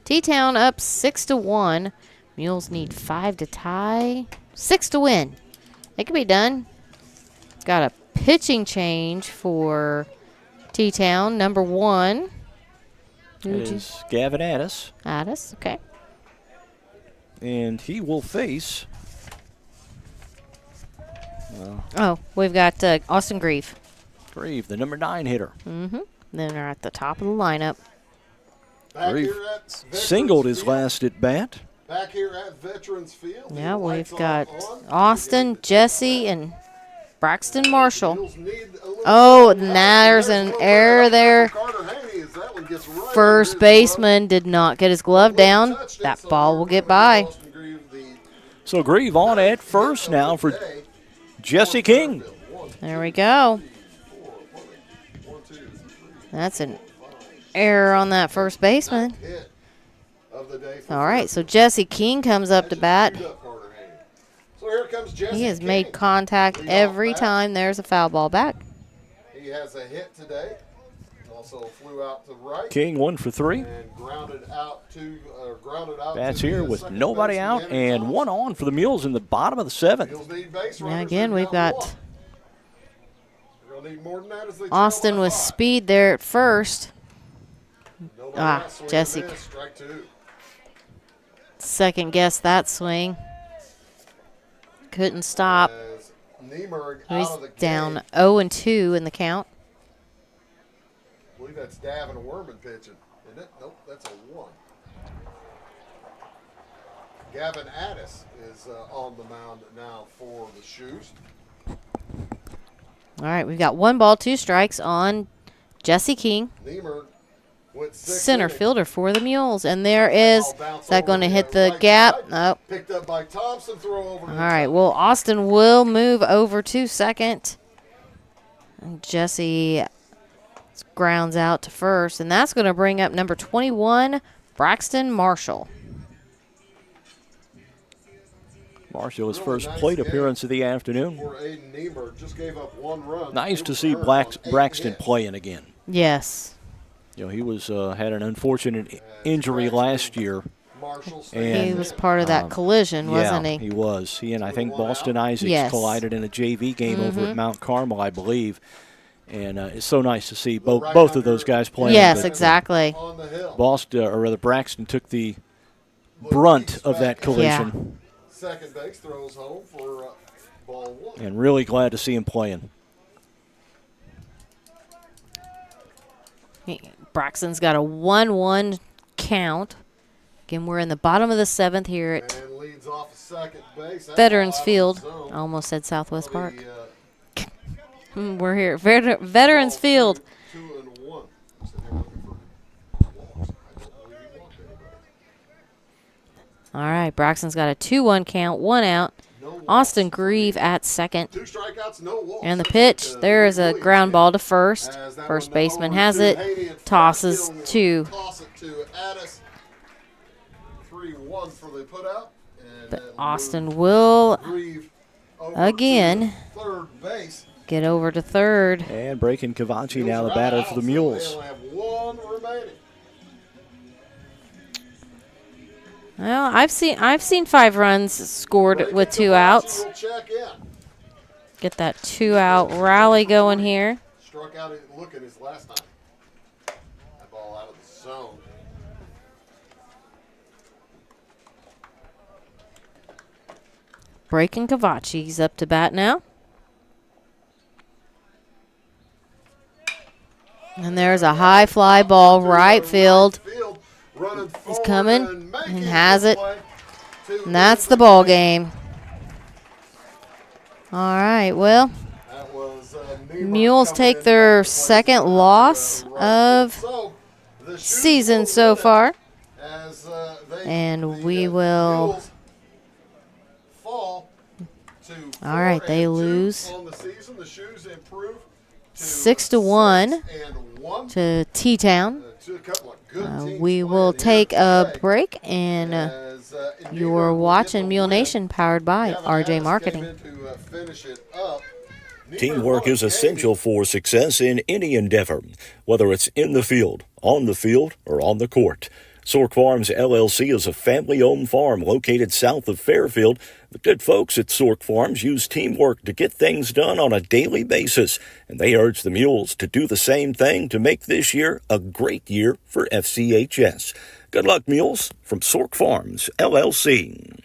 T-Town up 6-1. Mules need 5 to tie, 6 to win. It can be done. Got a pitching change for T-Town, number 1. It is Gavin Addis. Addis, okay. And he will face... we've got Austin Grieve. Grieve, the number 9 hitter. Mm-hmm. Then they're at the top of the lineup. Grieve singled his last at bat. Back here at Veterans Field. Yeah, we've got Austin, Jesse, and Braxton Marshall. Oh, and there's an error there. First baseman did not get his glove down. That ball will get by. So Grieve on at first now for Jesse King. There we go. That's an error on that first baseman. All right, so Jesse King comes up to bat. He has made contact every time there's a foul ball back. He has a hit today. Also flew out to right. King 1 for 3. And grounded out Bats here with nobody out and 1 on for the Mules in the bottom of the 7th. Now again, we've got Austin with speed there at first. Jesse second guess that swing. Couldn't stop. He's down 0-2 in the count. I believe that's Davin Werman pitching, isn't it? Nope, that's a 1. Gavin Addis is on the mound now for the Shoes. All right, we've got 1 ball, 2 strikes on Jesse King, center fielder for the Mules. And there is that going to hit the gap? Nope. Picked up by Thompson, throw over. All right, well, Austin will move over to second. And Jesse grounds out to first, and that's going to bring up number 21, Braxton Marshall. Marshall, his first plate appearance of the afternoon. Nice to see Braxton playing again. Yes. You know, he was had an unfortunate injury last year. And he was part of that collision, wasn't he? Yeah, he was. He and I think Boston Isaacs collided in a JV game over at Mount Carmel, I believe. And it's so nice to see both of those guys playing. Yes, exactly. Braxton took the brunt of that collision. Yeah. Second base throws home for ball 1. And really glad to see him playing. Braxton's got a 1-1 count. Again, we're in the bottom of the 7th here at Veterans Field. I almost said Southwest Park. We're here at Veterans Field. All right, Braxton's got a 2-1 count, 1 out. Austin Grieve at second. 2 strikeouts, no walks. And the pitch, there is a ground ball to first. First baseman has it, tosses to. Toss it to Addis. 3-1 for the putout. But Austin will again third base. get over to third. And Braken Cavachi now the batter for the Mules. They only have 1 remaining. Well, I've seen 5 runs scored with 2 outs. Get that 2-out rally going here. Struck out looking his last time. That ball out of the zone. Braken Cavachi's up to bat now. And there's a high fly ball right field. He's coming and has it. And that's the ball game. All right, well, Mules take their second loss of season so far. And we will. All right, they lose 6-1 to T-Town. We will take a break, and you're watching Mule Nation, powered by RJ Marketing. Teamwork is essential for success in any endeavor, whether it's in the field, on the field, or on the court. Sork Farms LLC is a family-owned farm located south of Fairfield. The good folks at Sork Farms use teamwork to get things done on a daily basis, and they urge the Mules to do the same thing to make this year a great year for FCHS. Good luck, Mules, from Sork Farms LLC.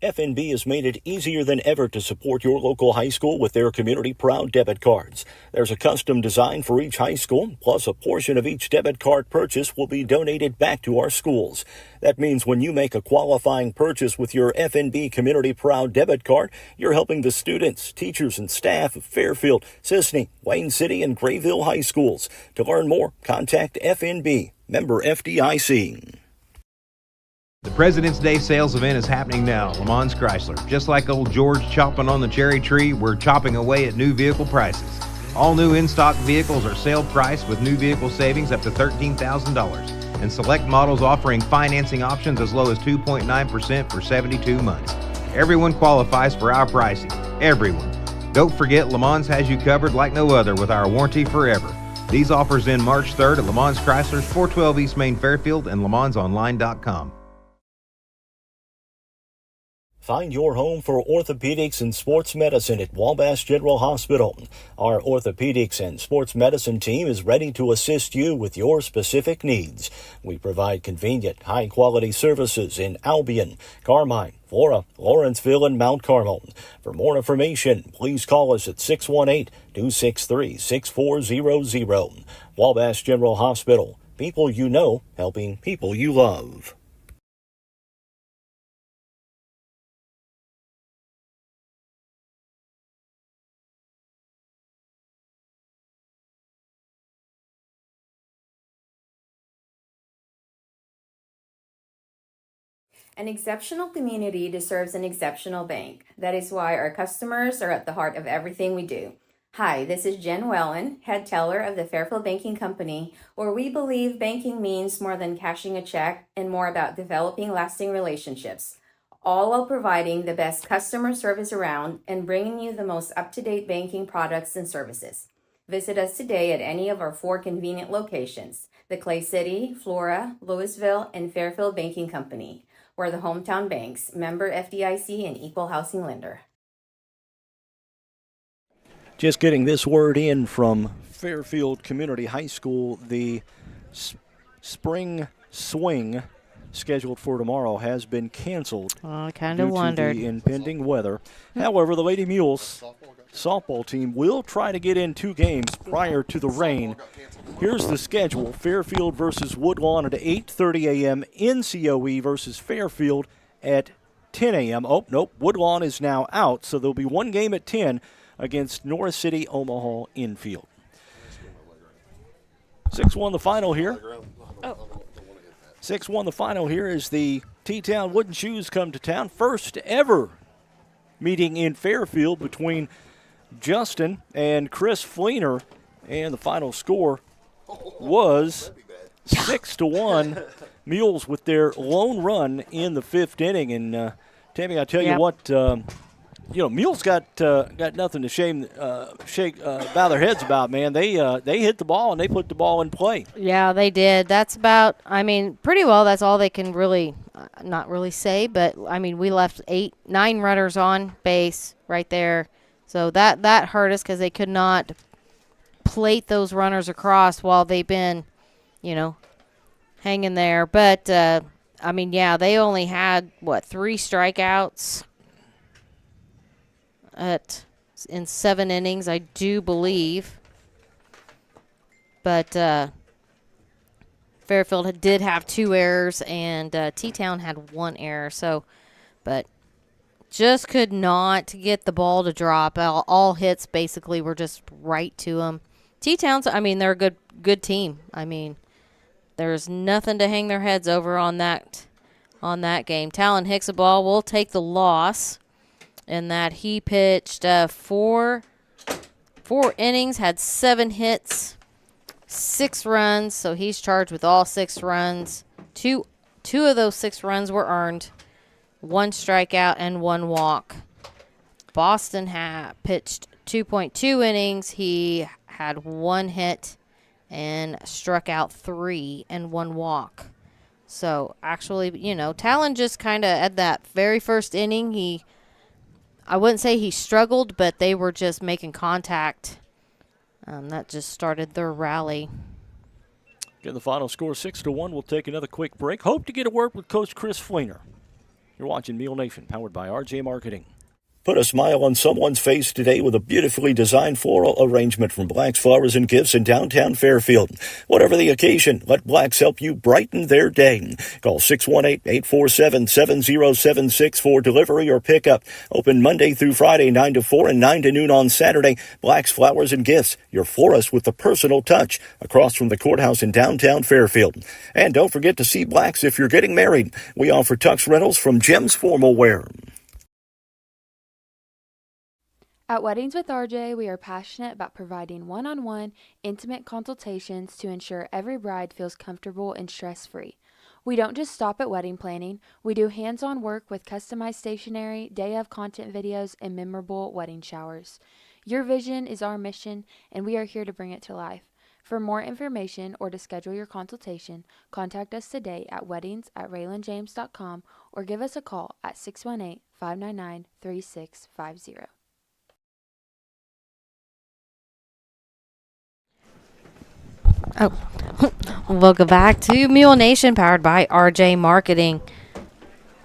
FNB has made it easier than ever to support your local high school with their Community Proud debit cards. There's a custom design for each high school, plus a portion of each debit card purchase will be donated back to our schools. That means when you make a qualifying purchase with your FNB Community Proud debit card, you're helping the students, teachers, and staff of Fairfield, Sisney, Wayne City, and Grayville high schools. To learn more, contact FNB, member FDIC. The President's Day sales event is happening now. Lamons Chrysler. Just like old George chopping on the cherry tree, we're chopping away at new vehicle prices. All new in-stock vehicles are sale priced with new vehicle savings up to $13,000. And select models offering financing options as low as 2.9% for 72 months. Everyone qualifies for our pricing. Everyone. Don't forget, Lamons has you covered like no other with our warranty forever. These offers end March 3rd at Lamons Chrysler's 412 East Main Fairfield and LamonsOnline.com. Find your home for orthopedics and sports medicine at Wabash General Hospital. Our orthopedics and sports medicine team is ready to assist you with your specific needs. We provide convenient, high-quality services in Albion, Carmine, Flora, Lawrenceville, and Mount Carmel. For more information, please call us at 618-263-6400. Wabash General Hospital. People you know, helping people you love. An exceptional community deserves an exceptional bank. That is why our customers are at the heart of everything we do. Hi, this is Jen Wellen, head teller of the Fairfield Banking Company, where we believe banking means more than cashing a check and more about developing lasting relationships, all while providing the best customer service around and bringing you the most up-to-date banking products and services. Visit us today at any of our 4 convenient locations, the Clay City, Flora, Louisville, and Fairfield Banking Company. We're the hometown banks, member FDIC, and equal housing lender. Just getting this word in from Fairfield Community High School. The spring swing scheduled for tomorrow has been canceled. I kind of wondered. Due to the impending weather. However, the Lady Mules softball team will try to get in 2 games prior to the rain. Here's the schedule. Fairfield versus Woodlawn at 8:30 a.m. NCOE versus Fairfield at 10 a.m. Oh, nope. Woodlawn is now out, so there'll be 1 game at 10 against North City Omaha infield. 6-1 the final here. 6-1 the final here is the T-Town Wooden Shoes come to town. First ever meeting in Fairfield between Justin and Chris Fleener, and the final score was 6-1. Mules with their lone run in the fifth inning. And Tammy, I tell you what, Mules got nothing to bow their heads about, man. They hit the ball and they put the ball in play. Yeah, they did. That's about, pretty well. That's all they can really, not really say. But we left 9 runners on base right there, so that hurt us because they could not plate those runners across while they've been, hanging there. But they only had 3 strikeouts in 7 innings, I do believe. But Fairfield did have 2 errors, and T-Town had 1 error. But just could not get the ball to drop. All hits basically were just right to them. T-Town's, they're a good team. There's nothing to hang their heads over on that game. Talon Hicksaball will take the loss in that he pitched 4 innings, had 7 hits, 6 runs, so he's charged with all 6 runs. Two of those 6 runs were earned, 1 strikeout and 1 walk. Boston pitched 2.2 innings. He had 1 hit and struck out 3 and 1 walk. So actually, Talon just kind of at that very first inning, I wouldn't say he struggled, but they were just making contact. That just started their rally. Again, the final score 6-1. We'll take another quick break. Hope to get a word with Coach Chris Fleener. You're watching Mule Nation, powered by RJ Marketing. Put a smile on someone's face today with a beautifully designed floral arrangement from Black's Flowers and Gifts in downtown Fairfield. Whatever the occasion, let Black's help you brighten their day. Call 618-847-7076 for delivery or pickup. Open Monday through Friday, 9 to 4 and 9 to noon on Saturday. Black's Flowers and Gifts, your florist with the personal touch, across from the courthouse in downtown Fairfield. And don't forget to see Black's if you're getting married. We offer tux rentals from Jim's Formal Wear. At Weddings with RJ, we are passionate about providing one-on-one, intimate consultations to ensure every bride feels comfortable and stress-free. We don't just stop at wedding planning. We do hands-on work with customized stationery, day-of content videos, and memorable wedding showers. Your vision is our mission, and we are here to bring it to life. For more information or to schedule your consultation, contact us today at weddings@raylandjames.com or give us a call at 618-599-3650. Welcome back to Mule Nation, powered by RJ Marketing.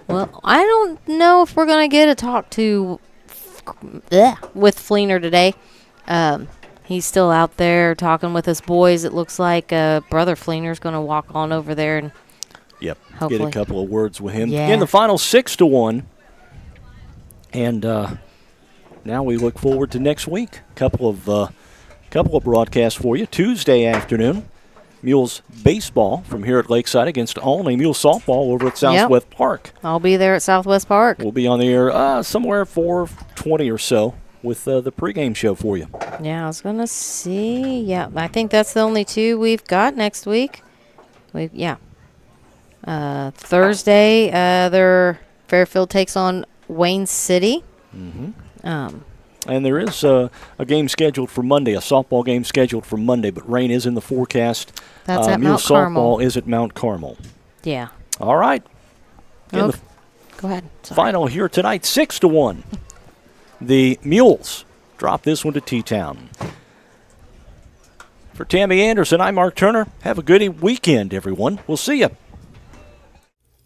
Well, I don't know if we're going to get a talk with Fleener today. He's still out there talking with his boys. It looks like Brother Fleener's going to walk on over there and hopefully get a couple of words with him. Yeah. Again, the final 6-1. And now we look forward to next week. Couple of broadcasts for you. Tuesday afternoon, Mules baseball from here at Lakeside against Olney. Mules softball over at Southwest Park. I'll be there at Southwest Park. We'll be on the air somewhere 4:20 or so with the pregame show for you. Yeah, I was going to see. Yeah, I think that's the only 2 we've got next week. Thursday, Fairfield takes on Wayne City. Mm-hmm. And there is a game scheduled for Monday, a softball game scheduled for Monday, but rain is in the forecast. That's at Mule Mount Carmel. softball is at Mount Carmel. Yeah. All right. Go ahead. Sorry. Final here tonight, 6-1. The Mules drop this one to T-Town. For Tammy Anderson, I'm Mark Turner. Have a good weekend, everyone. We'll see you.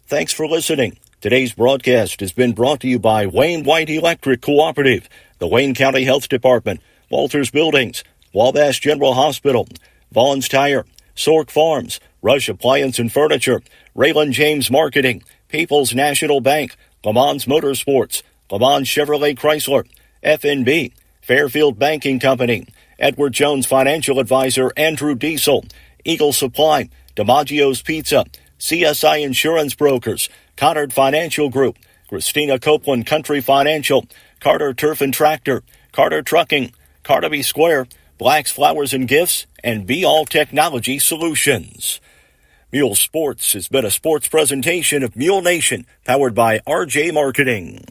Thanks for listening. Today's broadcast has been brought to you by Wayne White Electric Cooperative, the Wayne County Health Department, Walters Buildings, Wabash General Hospital, Vaughn's Tire, Sork Farms, Rush Appliance and Furniture, Rayland James Marketing, People's National Bank, Le Mans Motorsports, Le Mans Chevrolet Chrysler, FNB, Fairfield Banking Company, Edward Jones Financial Advisor Andrew Diesel, Eagle Supply, DiMaggio's Pizza, CSI Insurance Brokers, Conard Financial Group, Christina Copeland Country Financial, Carter Turf and Tractor, Carter Trucking, Carnaby Square, Black's Flowers and Gifts, and Be All Technology Solutions. Mule Sports has been a sports presentation of Mule Nation, powered by RJ Marketing.